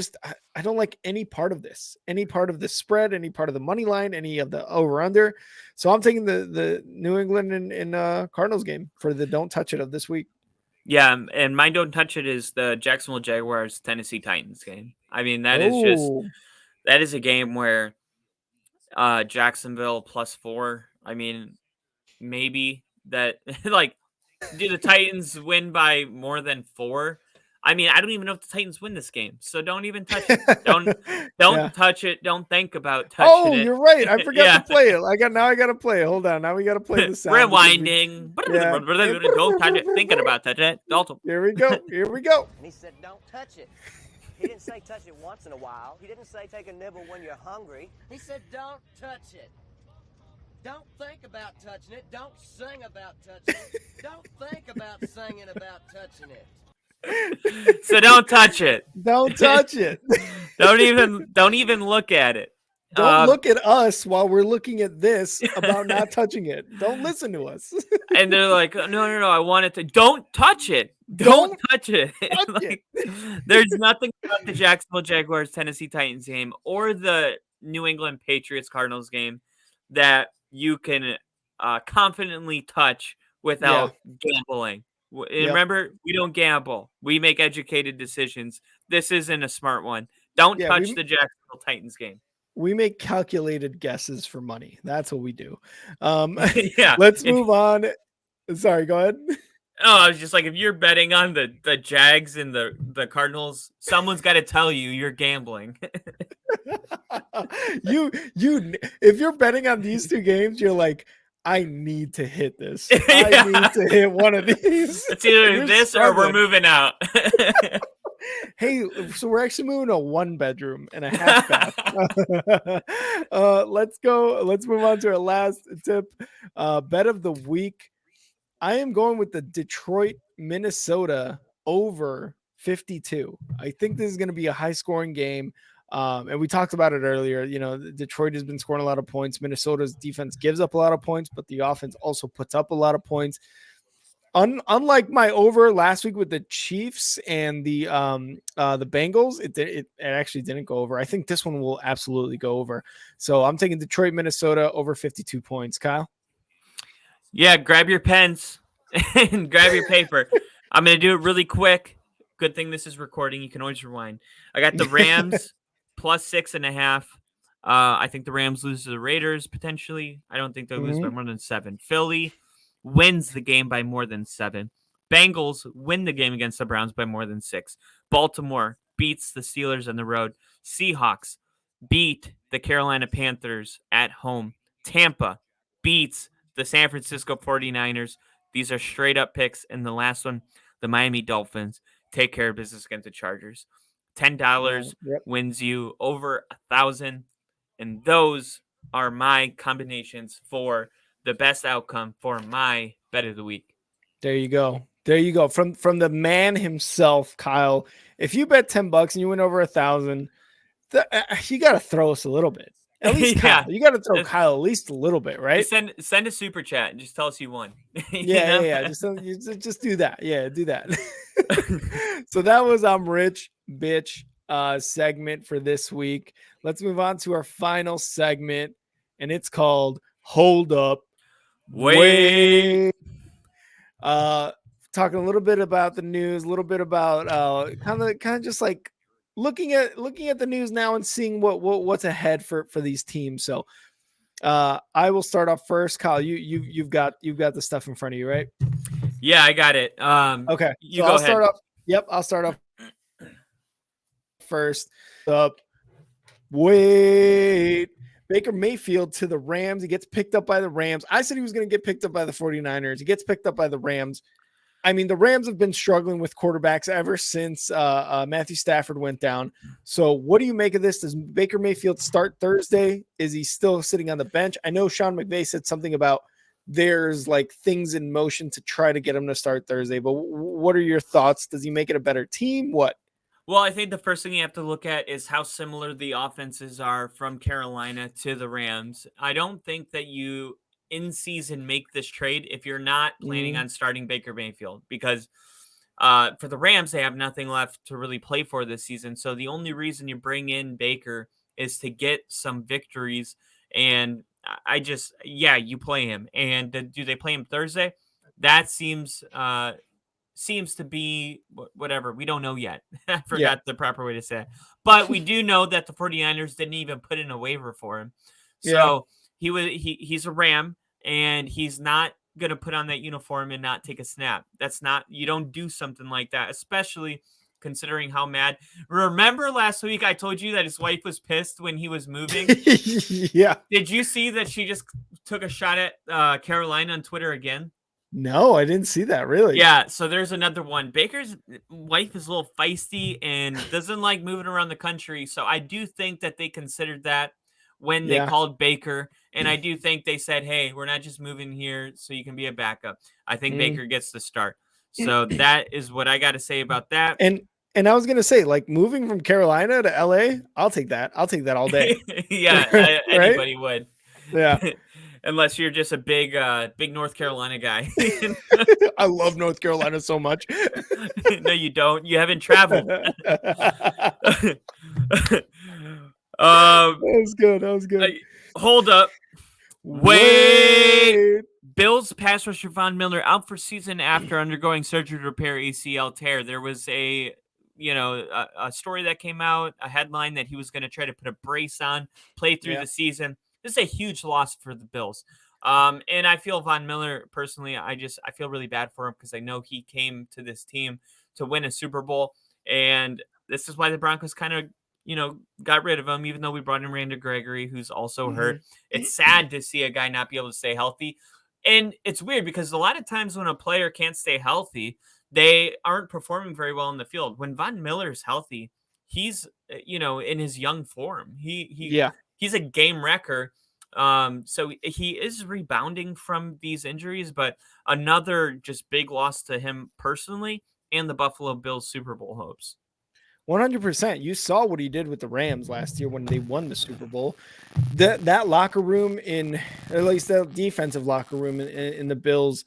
don't like any part of this. Any part of the spread, any part of the money line, any of the over under. So I'm taking the New England and Cardinals game for the don't touch it of this week. Yeah, and mine don't touch it is the Jacksonville Jaguars Tennessee Titans game. I mean, that is just Oh, that is a game where Jacksonville +4. I mean, maybe that like do the Titans win by more than 4? I mean, I don't even know if the Titans win this game, so don't even touch it. Don't Yeah. touch it. Don't think about touching Oh, it. you're right. I forgot to Yeah. play it. I gotta play it. Hold on. Now we gotta play the sound because we Rewinding. yeah. Don't touch it. Thinking about touching it. Don't. Here we go. Here we go. And he said, don't touch it. He didn't say touch it once in a while. He didn't say take a nibble when you're hungry. He said, don't touch it. Don't think about touching it. Don't sing about touching it. Don't think about singing about touching it. So don't touch it. Don't touch it. Don't even look at it. Don't look at us while we're looking at this about not touching it. Don't listen to us. And they're like, no, I want it to. Don't touch it. Don't Don't touch it. touch Like, it. there's nothing about the Jacksonville Jaguars Tennessee Titans game or the New England Patriots Cardinals game that you can confidently touch Yeah. without gambling. And Yep. remember, we don't gamble. We make educated decisions. This isn't a smart one. Don't Yeah. touch the Jacksonville Titans game. We make calculated guesses for money. That's what we do. Yeah. Let's move on. Sorry, go ahead. Oh, I was just like, if you're betting on the Jags and the Cardinals, someone's got to tell you you're gambling. you if you're betting on these two games, you're like, I need to hit this. I need to hit one of these. It's either You're this or we're struggling. moving out. Hey, so we're actually moving to a 1-bedroom and a half bath. Let's go. Let's move on to our last tip. Bet of the week. I am going with the Detroit, Minnesota over 52. I think this is going to be a high scoring game. And we talked about it earlier. You know, Detroit has been scoring a lot of points. Minnesota's defense gives up a lot of points, but the offense also puts up a lot of points. Unlike my over last week with the Chiefs and the Bengals, it actually didn't go over. I think this one will absolutely go over. So I'm taking Detroit, Minnesota over 52 points. Kyle? Yeah, grab your pens and grab your paper. I'm going to do it really quick. Good thing this is recording. You can always rewind. I got the Rams +6.5. I think the Rams lose to the Raiders potentially. I don't think they'll lose by more than 7. Philly wins the game by more than 7. Bengals win the game against the Browns by more than 6. Baltimore beats the Steelers on the road. Seahawks beat the Carolina Panthers at home. Tampa beats the San Francisco 49ers. These are straight up picks. And the last one, the Miami Dolphins take care of business against the Chargers. $10 Yep. wins you over 1,000. And those are my combinations for the best outcome for my bet of the week. There you go. There you go. From the man himself, Kyle. If you bet $10 and you win over 1,000, you got to throw us a little bit. At least Yeah. Kyle. You got to throw Kyle at least a little bit, right? Just send a super chat and just tell us you won. Yeah. Just do that. Yeah, do that. So that was I'm Rich Bitch segment for this week. Let's move on to our final segment, and it's called Hold Up. Wait. Talking a little bit about the news, a little bit about kind of just like looking at the news now and seeing what's ahead for these teams. So I will start off first. Kyle, you've got the stuff in front of you, right? Yeah, I got it. Okay, you so go I'll ahead. start off. Yep, I'll start off first. Wait. Baker Mayfield to the Rams. He gets picked up by the Rams. I said he was going to get picked up by the 49ers. He gets picked up by the Rams. I mean, the Rams have been struggling with quarterbacks ever since Matthew Stafford went down. So what do you make of this? Does Baker Mayfield start Thursday? Is he still sitting on the bench? I know Sean McVay said something about there's like things in motion to try to get him to start Thursday. But what are your thoughts? Does he make it a better team? What? Well, I think the first thing you have to look at is how similar the offenses are from Carolina to the Rams. I don't think that you in season make this trade if you're not planning on starting Baker Mayfield, because for the Rams, they have nothing left to really play for this season. So the only reason you bring in Baker is to get some victories. And you play him. And do they play him Thursday? That seems seems to be whatever. We don't know yet. I Yeah. forgot the proper way to say it. But we do know that the 49ers didn't even put in a waiver for him. Yeah. So he's a Ram, and he's not going to put on that uniform and not take a snap. That's not, you don't do something like that, especially considering how mad. Remember last week I told you that his wife was pissed when he was moving? Yeah. Did you see that she just took a shot at Carolina on Twitter again? No, I didn't see that, really. Yeah, so there's another one. Baker's wife is a little feisty and doesn't like moving around the country. So I do think that they considered that when they Yeah. called Baker. And I do think they said, hey, we're not just moving here so you can be a backup. I think Baker gets the start. So that is what I got to say about that. And I was gonna say, like, moving from Carolina to LA, I'll take that. I'll take that all day. Yeah, Right? anybody would. Yeah. Unless you're just a big North Carolina guy. I love North Carolina so much. No, you don't. You haven't traveled. That was good. That was good. Hold up. Wait. Bills pass rusher Von Miller out for season after undergoing surgery to repair ACL tear. There was a story that came out, a headline that he was going to try to put a brace on, play through the season. This is a huge loss for the Bills. And I feel Von Miller personally, I feel really bad for him because I know he came to this team to win a Super Bowl. And this is why the Broncos kind of, got rid of him, even though we brought in Randy Gregory, who's also hurt. It's sad to see a guy not be able to stay healthy. And it's weird because a lot of times when a player can't stay healthy, they aren't performing very well in the field. When Von Miller's healthy, he's, in his young form. He's a game wrecker. So he is rebounding from these injuries, but another just big loss to him personally and the Buffalo Bills Super Bowl hopes. 100%. You saw what he did with the Rams last year when they won the Super Bowl. That locker room, in at least the defensive locker room in the Bills,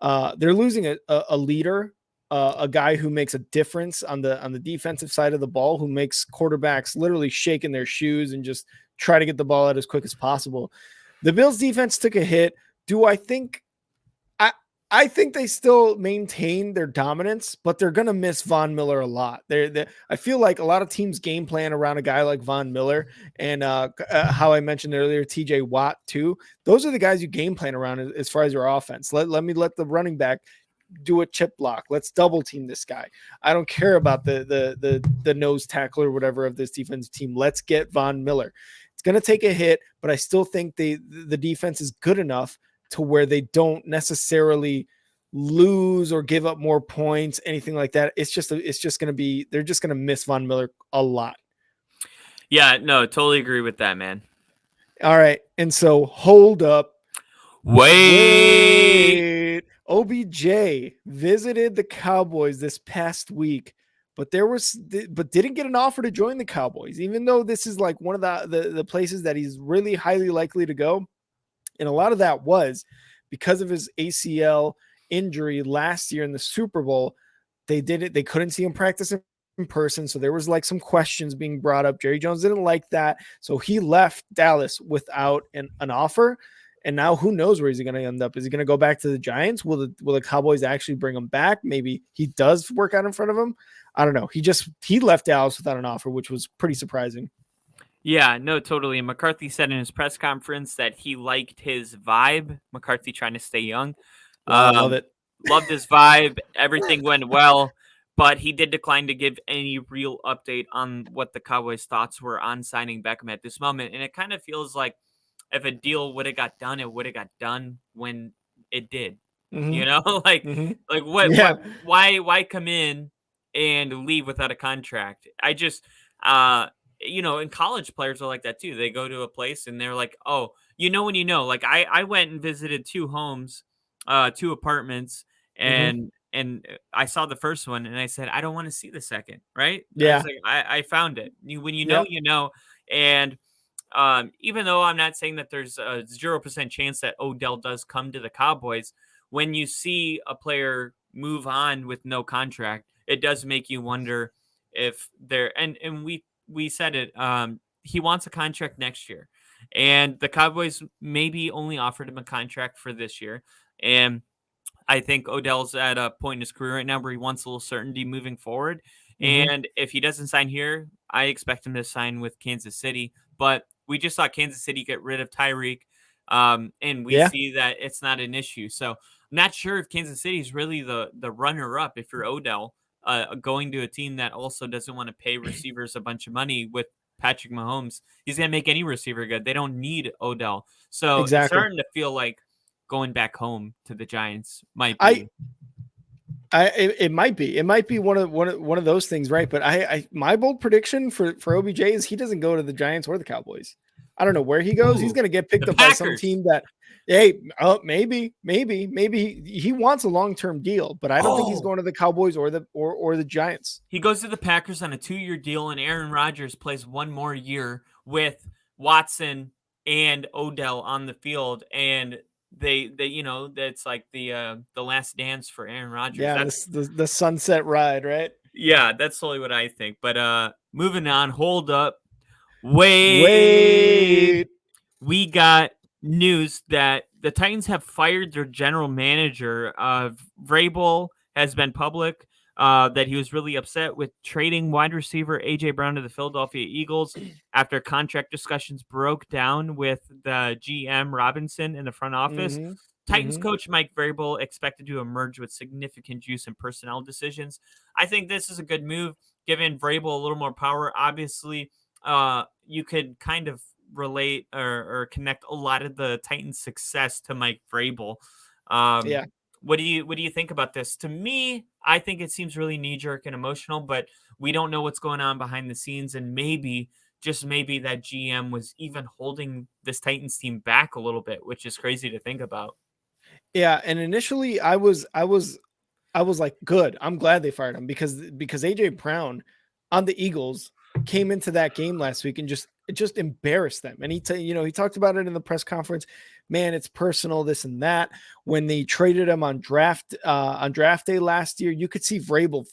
they're losing a leader, a guy who makes a difference on the defensive side of the ball, who makes quarterbacks literally shake in their shoes and just try to get the ball out as quick as possible. The Bills defense took a hit. Do I think? I think they still maintain their dominance, but they're going to miss Von Miller a lot. I feel like a lot of teams game plan around a guy like Von Miller and how I mentioned earlier, TJ Watt too. Those are the guys you game plan around as far as your offense. Let the running back do a chip block. Let's double team this guy. I don't care about the nose tackle or whatever of this defensive team. Let's get Von Miller. It's going to take a hit, but I still think the defense is good enough to where they don't necessarily lose or give up more points, anything like that. It's just going to be, they're just going to miss Von Miller a lot. Yeah, no, totally agree with that, man. All right. And so hold up. Wait. OBJ visited the Cowboys this past week, but didn't get an offer to join the Cowboys, even though this is like one of the places that he's really highly likely to go. And a lot of that was because of his ACL injury last year in the Super Bowl. They couldn't see him practice in person. So there was like some questions being brought up. Jerry Jones didn't like that. So he left Dallas without an offer. And now who knows where he's going to end up? Is he going to go back to the Giants? Will the Cowboys actually bring him back? Maybe he does work out in front of him. I don't know. He left Dallas without an offer, which was pretty surprising. Yeah, no, totally. And McCarthy said in his press conference that he liked his vibe. McCarthy trying to stay young. I love it. Loved his vibe. Everything went well, but he did decline to give any real update on what the Cowboys' thoughts were on signing Beckham at this moment. And it kind of feels like if a deal would have got done, it would have got done when it did. Mm-hmm. What? Why come in and leave without a contract? I just and college players are like that too. They go to a place and they're like, oh, when like I went and visited two homes, two apartments, and I saw the first one and I said, I don't want to see the second. Right. Yeah. I found it. When and even though I'm not saying that there's a 0% chance that Odell does come to the Cowboys, when you see a player move on with no contract, it does make you wonder if they're, and we said it, he wants a contract next year, and the Cowboys maybe only offered him a contract for this year. And I think Odell's at a point in his career right now where he wants a little certainty moving forward. Mm-hmm. And if he doesn't sign here, I expect him to sign with Kansas City. But we just saw Kansas City get rid of Tyreek, and we Yeah, see that it's not an issue. So I'm not sure if Kansas City is really the runner up if you're Odell, going to a team that also doesn't want to pay receivers a bunch of money with Patrick Mahomes. He's gonna make any receiver good. They don't need Odell. So it's exactly. starting to feel like going back home to the Giants might I be. it might be one of those things, right? But I my bold prediction for OBJ is he doesn't go to the Giants or the Cowboys. I don't know where he goes. He's Ooh, going to get the picked up by some Packers. team that, hey, maybe he wants a long term deal, but I don't think he's Oh, going to the Cowboys or the Giants. he goes to the Packers on a 2-year deal, and Aaron Rodgers plays one more year with Watson and Odell on the field, and they that's like the last dance for Aaron Rodgers. Yeah, That's the sunset ride, right? yeah, that's totally what I think. But moving on, hold up. Wait. Wait. We got news that the Titans have fired their general manager. Vrabel has been public that he was really upset with trading wide receiver AJ Brown to the Philadelphia Eagles after contract discussions broke down with the GM Robinson in the front office. Mm-hmm. Titans Mm-hmm. coach Mike Vrabel expected to emerge with significant juice in personnel decisions. I think this is a good move, giving Vrabel a little more power. Obviously, you could kind of relate or connect a lot of the Titans' success to Mike Vrabel. Um, Yeah. what do you think about this? To me, I think it seems really knee jerk and emotional, but we don't know what's going on behind the scenes, and maybe just maybe that GM was even holding this Titans team back a little bit, which is crazy to think about. Yeah. And initially I was like, good. I'm glad they fired him because AJ Brown on the Eagles came into that game last week and just embarrassed them. And he talked about it in the press conference. Man, it's personal, this and that. When they traded him on draft day last year, you could see Vrabel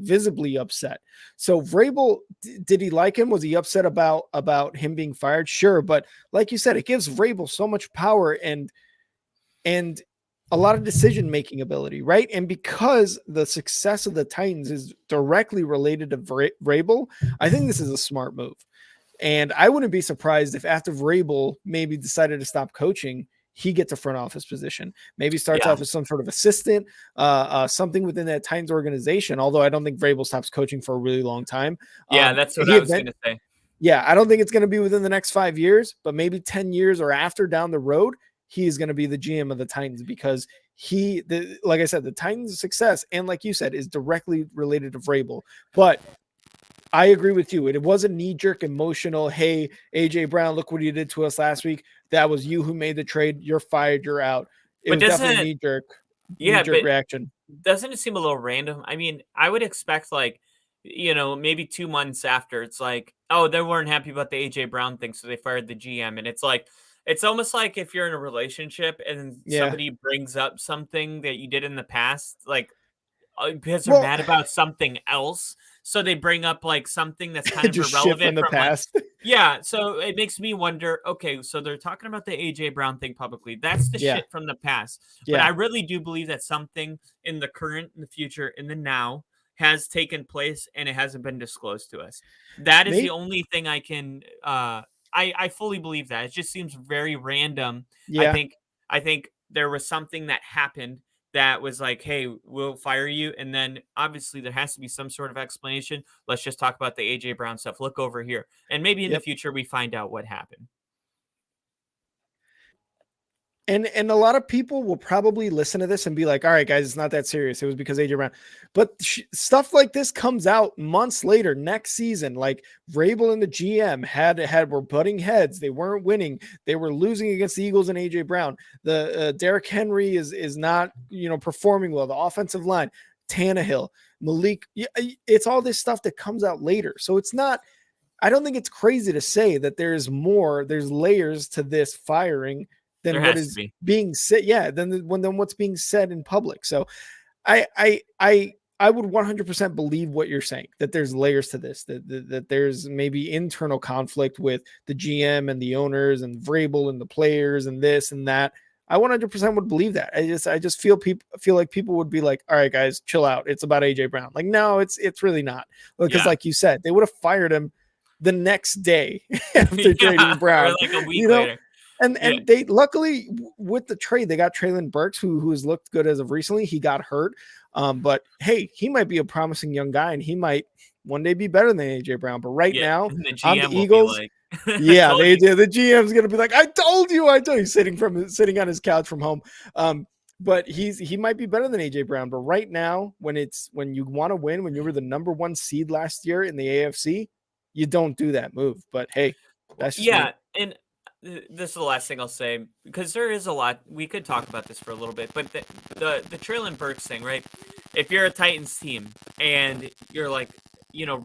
visibly upset. So Vrabel, did he like him? Was he upset about him being fired? Sure, but like you said, it gives Vrabel so much power and a lot of decision making ability, right? And because the success of the Titans is directly related to Vrabel, I think this is a smart move. And I wouldn't be surprised if after Vrabel maybe decided to stop coaching, he gets a front office position. Maybe starts Yeah, off as some sort of assistant, something within that Titans organization. Although I don't think Vrabel stops coaching for a really long time. yeah, that's what He I was event, gonna say. yeah, I don't think it's going to be within the next 5 years, but maybe 10 years or after down the road, he is going to be the GM of the Titans because like I said, the Titans' success, and like you said, is directly related to Vrabel. But I agree with you. It was a knee-jerk emotional, hey, AJ Brown, look what you did to us last week. That was you who made the trade. You're fired. You're out. It But was definitely a doesn't yeah, knee-jerk but reaction. doesn't it seem a little random? I mean, I would expect like, maybe 2 months after it's like, "Oh, they weren't happy about the AJ Brown thing, so they fired the GM." And it's like it's almost like if you're in a relationship and Yeah. somebody brings up something that you did in the past, like, because they're Well, mad about something else, so they bring up, like, something that's kind of just shit from irrelevant the from, like past. yeah, so it makes me wonder, okay, so they're talking about the AJ Brown thing publicly. That's the Yeah. shit from the past. But I Yeah. really do believe that something in the current, in the future, in the now has taken place and it hasn't been disclosed to us. That is the Maybe. only thing I can I fully believe that. It just seems very random. I Yeah. think I think there was something that happened that was like, "Hey, we'll fire you." And then obviously there has to be some sort of explanation. Let's just talk about the AJ Brown stuff. Look over here. And maybe in the Yep. future we find out what happened. And a lot of people will probably listen to this and be like, all right, guys, it's not that serious. It was because AJ Brown. But stuff like this comes out months later, next season. Like Vrabel and the GM were butting heads. They weren't winning. They were losing against the Eagles and AJ Brown. The Derrick Henry is not performing well. The offensive line, Tannehill, Malik. It's all this stuff that comes out later. So it's not. I don't think it's crazy to say that there's layers to this firing There than what has to is be. being said. Yeah, than what's being said in public. So I would 100% believe what you're saying, that there's layers to this, that there's maybe internal conflict with the GM and the owners and Vrabel and the players and this and that. I 100% would believe that. I just feel like people would be like, all right, guys, chill out. It's about AJ Brown. Like, no, it's really not. Because Yeah. like you said, they would have fired him the next day after trading Or Brown, like a week you know? later. And Yeah. they luckily with the trade, they got Traylon Burks, who has looked good as of recently. He got hurt. But hey, he might be a promising young guy and he might one day be better than AJ Brown. But right Yeah. now, And the on the GM will be Eagles, like, I yeah, told you. the GM's gonna be like, I told you, sitting on his couch from home. But he might be better than AJ Brown. But right now, when you want to win, when you were the number 1 seed last year in the AFC, you don't do that move. But hey, that's just Yeah, me. and this is the last thing I'll say because there is a lot we could talk about this for a little bit, but the Traylon Burks thing, right? If you're a Titans team and you're like,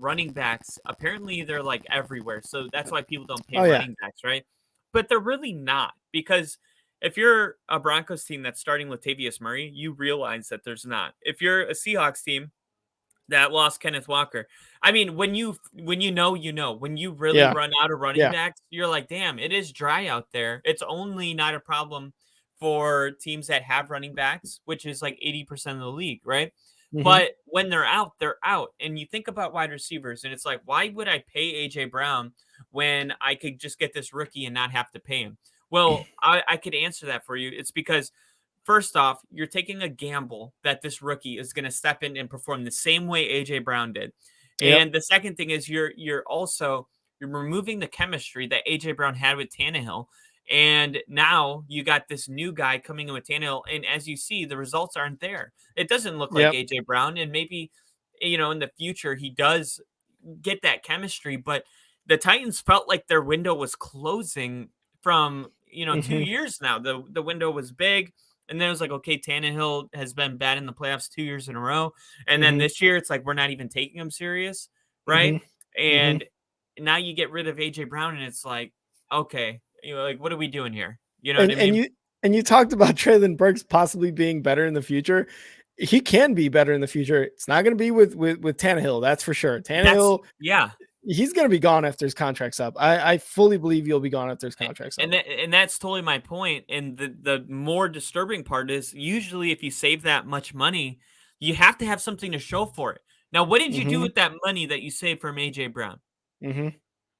running backs, apparently they're like everywhere, so that's why people don't pay Oh yeah. running backs, right? But they're really not because if you're a Broncos team that's starting Latavius Murray, you realize that there's not. If you're a Seahawks team that lost Kenneth Walker. I mean, when you know, you know. When you really Yeah. run out of running Yeah. backs, you're like, damn, it is dry out there. It's only not a problem for teams that have running backs, which is like 80% of the league, right? Mm-hmm. But when they're out, they're out. And you think about wide receivers, and it's like, why would I pay AJ Brown when I could just get this rookie and not have to pay him? Well, I could answer that for you. It's because first off, you're taking a gamble that this rookie is going to step in and perform the same way AJ Brown did. Yep. And the second thing is you're also you're removing the chemistry that AJ Brown had with Tannehill. And now you got this new guy coming in with Tannehill. And as you see, the results aren't there. It doesn't look like Yep. AJ Brown. And maybe, in the future, he does get that chemistry. But the Titans felt like their window was closing from, 2 Mm-hmm. years now. The window was big. And then it was like, okay, Tannehill has been bad in the playoffs 2 years in a row. And then Mm-hmm. this year, it's like we're not even taking him serious, right? Mm-hmm. Mm-hmm. And now you get rid of AJ Brown, and it's like, okay, like what are we doing here? You know what And I mean? you talked about Traylon Burks possibly being better in the future. He can be better in the future. It's not going to be with Tannehill, that's for sure. That's Tannehill, yeah. he's going to be gone after his contract's up. I fully believe he'll be gone after his contract's up. And that's totally my point. And the more disturbing part is usually if you save that much money, you have to have something to show for it. Now, what did you do Mm-hmm. with that money that you saved from AJ Brown? Mm-hmm.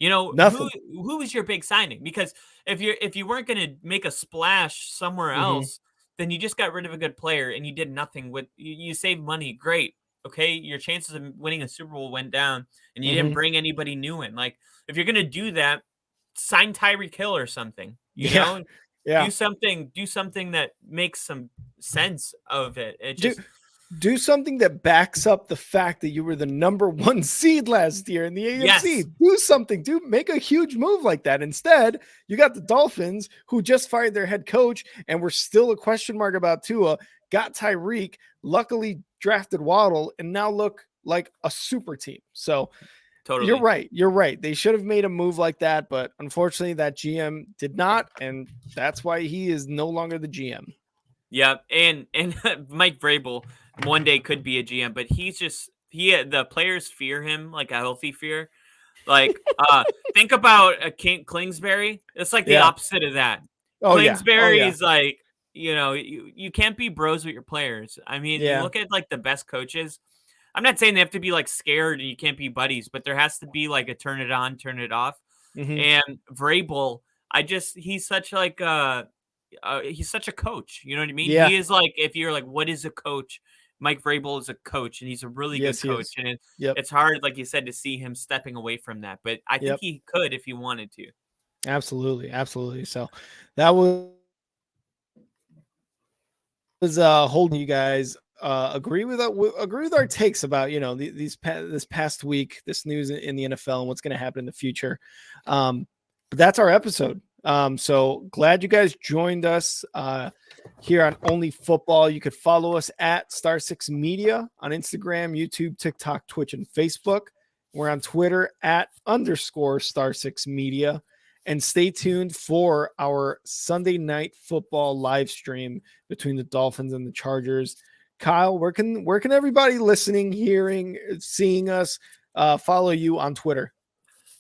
Who Nothing. who was your big signing? Because if you weren't going to make a splash somewhere Mm-hmm. else, then you just got rid of a good player and you did nothing with you saved money. Great. Okay, your chances of winning a Super Bowl went down and you didn't Mm-hmm. bring anybody new in. Like if you're going to do that, sign Tyreek Hill or something. Yeah. Yeah. Do something that makes some sense of it. It Do just do something that backs up the fact that you were the number 1 seed last year in the AFC. yes. Do something. Do make a huge move like that. Instead, you got the Dolphins who just fired their head coach and were still a question mark about Tua, got Tyreek, luckily drafted Waddle, and now look like a super team. So you're Totally. right. You're right. They should have made a move like that, but unfortunately that GM did not, and that's why he is no longer the GM. Yeah, and Mike Vrabel one day could be a GM, but the players fear him like a healthy fear. Like think about a Kingsbury. It's like the Yeah. opposite of that. Oh yeah. Oh Kingsbury yeah. is like, you can't be bros with your players. I mean, you Yeah. look at like the best coaches. I'm not saying they have to be like scared and you can't be buddies, but there has to be like a turn it on, turn it off. Mm-hmm. And Vrabel, he's such a coach. You know what I mean? Yeah. He is like, if you're like, what is a coach? Mike Vrabel is a coach, and he's a really good Yes, he coach. is. And Yep. it's hard, like you said, to see him stepping away from that. But I think Yep. he could if he wanted to. Absolutely. Absolutely. So that was holding you guys agree with our takes about this past week, this news in the NFL and what's going to happen in the future. But that's our episode. So glad you guys joined us here on Only Football. You could follow us at Star Six Media on Instagram, YouTube, TikTok, Twitch, and Facebook. We're on Twitter at _Star Six Media. And stay tuned for our Sunday night football live stream between the Dolphins and the Chargers. Kyle, where can everybody listening, hearing, seeing us follow you on Twitter?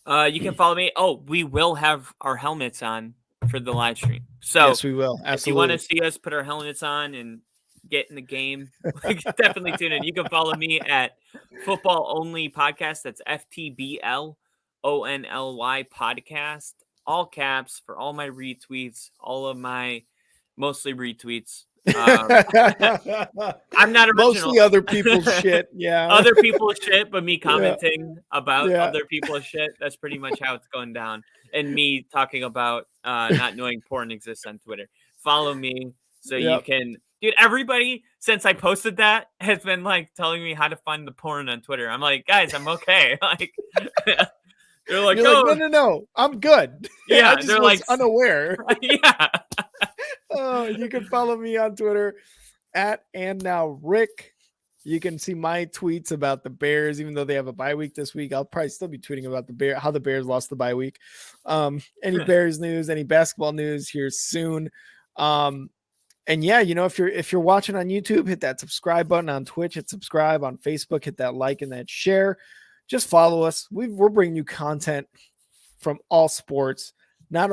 You can follow me. Oh, we will have our helmets on for the live stream. So yes, we will. if you want Absolutely. to see us put our helmets on and get in the game, definitely tune in. You can follow me at Football Only Podcast. That's FTBLONLY Podcast. All caps for all my retweets, all of my mostly retweets. I'm not original. Mostly other people's shit. Yeah. Other people's shit, but me Yeah. commenting about Yeah. other people's shit. That's pretty much how it's going down. And me talking about not knowing porn exists on Twitter. Follow me so you Yep. can. Dude, everybody since I posted that has been like telling me how to find the porn on Twitter. I'm like, guys, I'm okay. Like, they're like, You're oh, like, no, I'm good. Yeah, I just they're was like, unaware. yeah. Oh, you can follow me on Twitter at and now Rick. You can see my tweets about the Bears, even though they have a bye week this week. I'll probably still be tweeting about how the Bears lost the bye week. Any Bears news, any basketball news here soon. And yeah, if you're watching on YouTube, hit that subscribe button. On Twitch, hit subscribe. On Facebook, hit that like and that share. Just follow us. We're bringing you content from all sports, not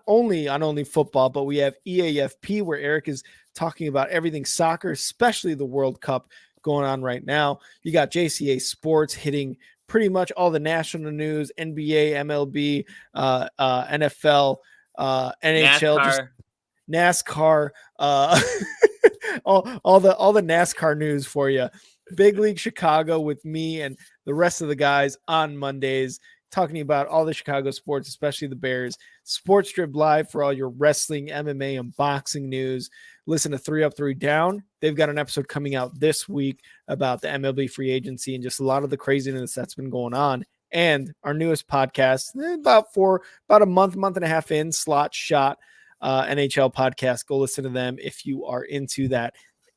only on football, but we have EAFP where Eric is talking about everything soccer, especially the World Cup going on right now. You got JCA Sports hitting pretty much all the national news, NBA, MLB, NFL, NHL, NASCAR. just NASCAR, all the NASCAR news for you. Big League Chicago with me and the rest of the guys on Mondays, talking about all the Chicago sports, especially the Bears. Sports Strip Live for all your wrestling, MMA, and boxing news. Listen to 3 Up, 3 Down. They've got an episode coming out this week about the MLB free agency and just a lot of the craziness that's been going on. And our newest podcast, about a month and a half in, Slot Shot NHL podcast. Go listen to them if you are into that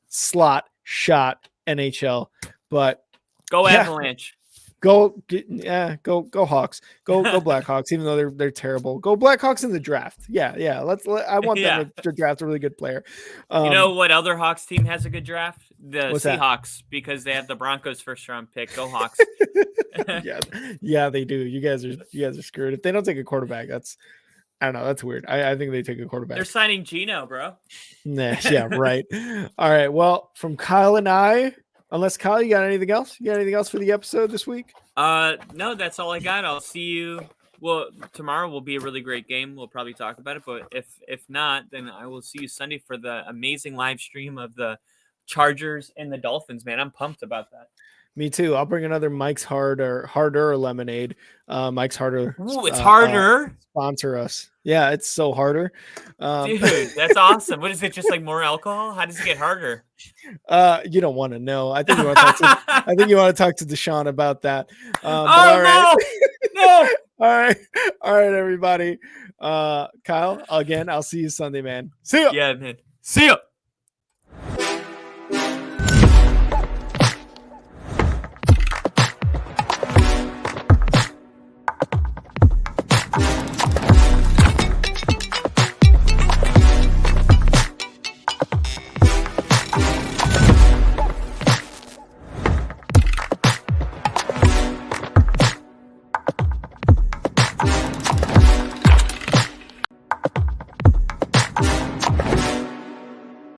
Slot Shot NHL. But Go Avalanche. Go Hawks. Go Blackhawks, even though they're terrible. Go Blackhawks in the draft. Yeah. I want them to draft a really good player. You know what other Hawks team has a good draft? The Seahawks, because they have the Broncos first round pick. Go Hawks. yeah, they do. You guys are screwed. If they don't take a quarterback, I don't know. That's weird. I think they take a quarterback. They're signing Geno, bro. Nah, yeah, right. All right. Well, from Kyle and I, unless Kyle, you got anything else? You got anything else for the episode this week? No, that's all I got. I'll see you. Well, tomorrow will be a really great game. We'll probably talk about it. But if not, then I will see you Sunday for the amazing live stream of the Chargers and the Dolphins, man. I'm pumped about that. Me too. I'll bring another Mike's Harder lemonade. Mike's Harder. Ooh, it's harder. Sponsor us. Yeah, it's so harder. Dude, that's awesome. What is it? Just like more alcohol? How does it get harder? You don't want to know. I think you want to talk to Deshaun about that. All right. No. All right, everybody. Kyle, again, I'll see you Sunday, man. See ya. Yeah, man. See ya.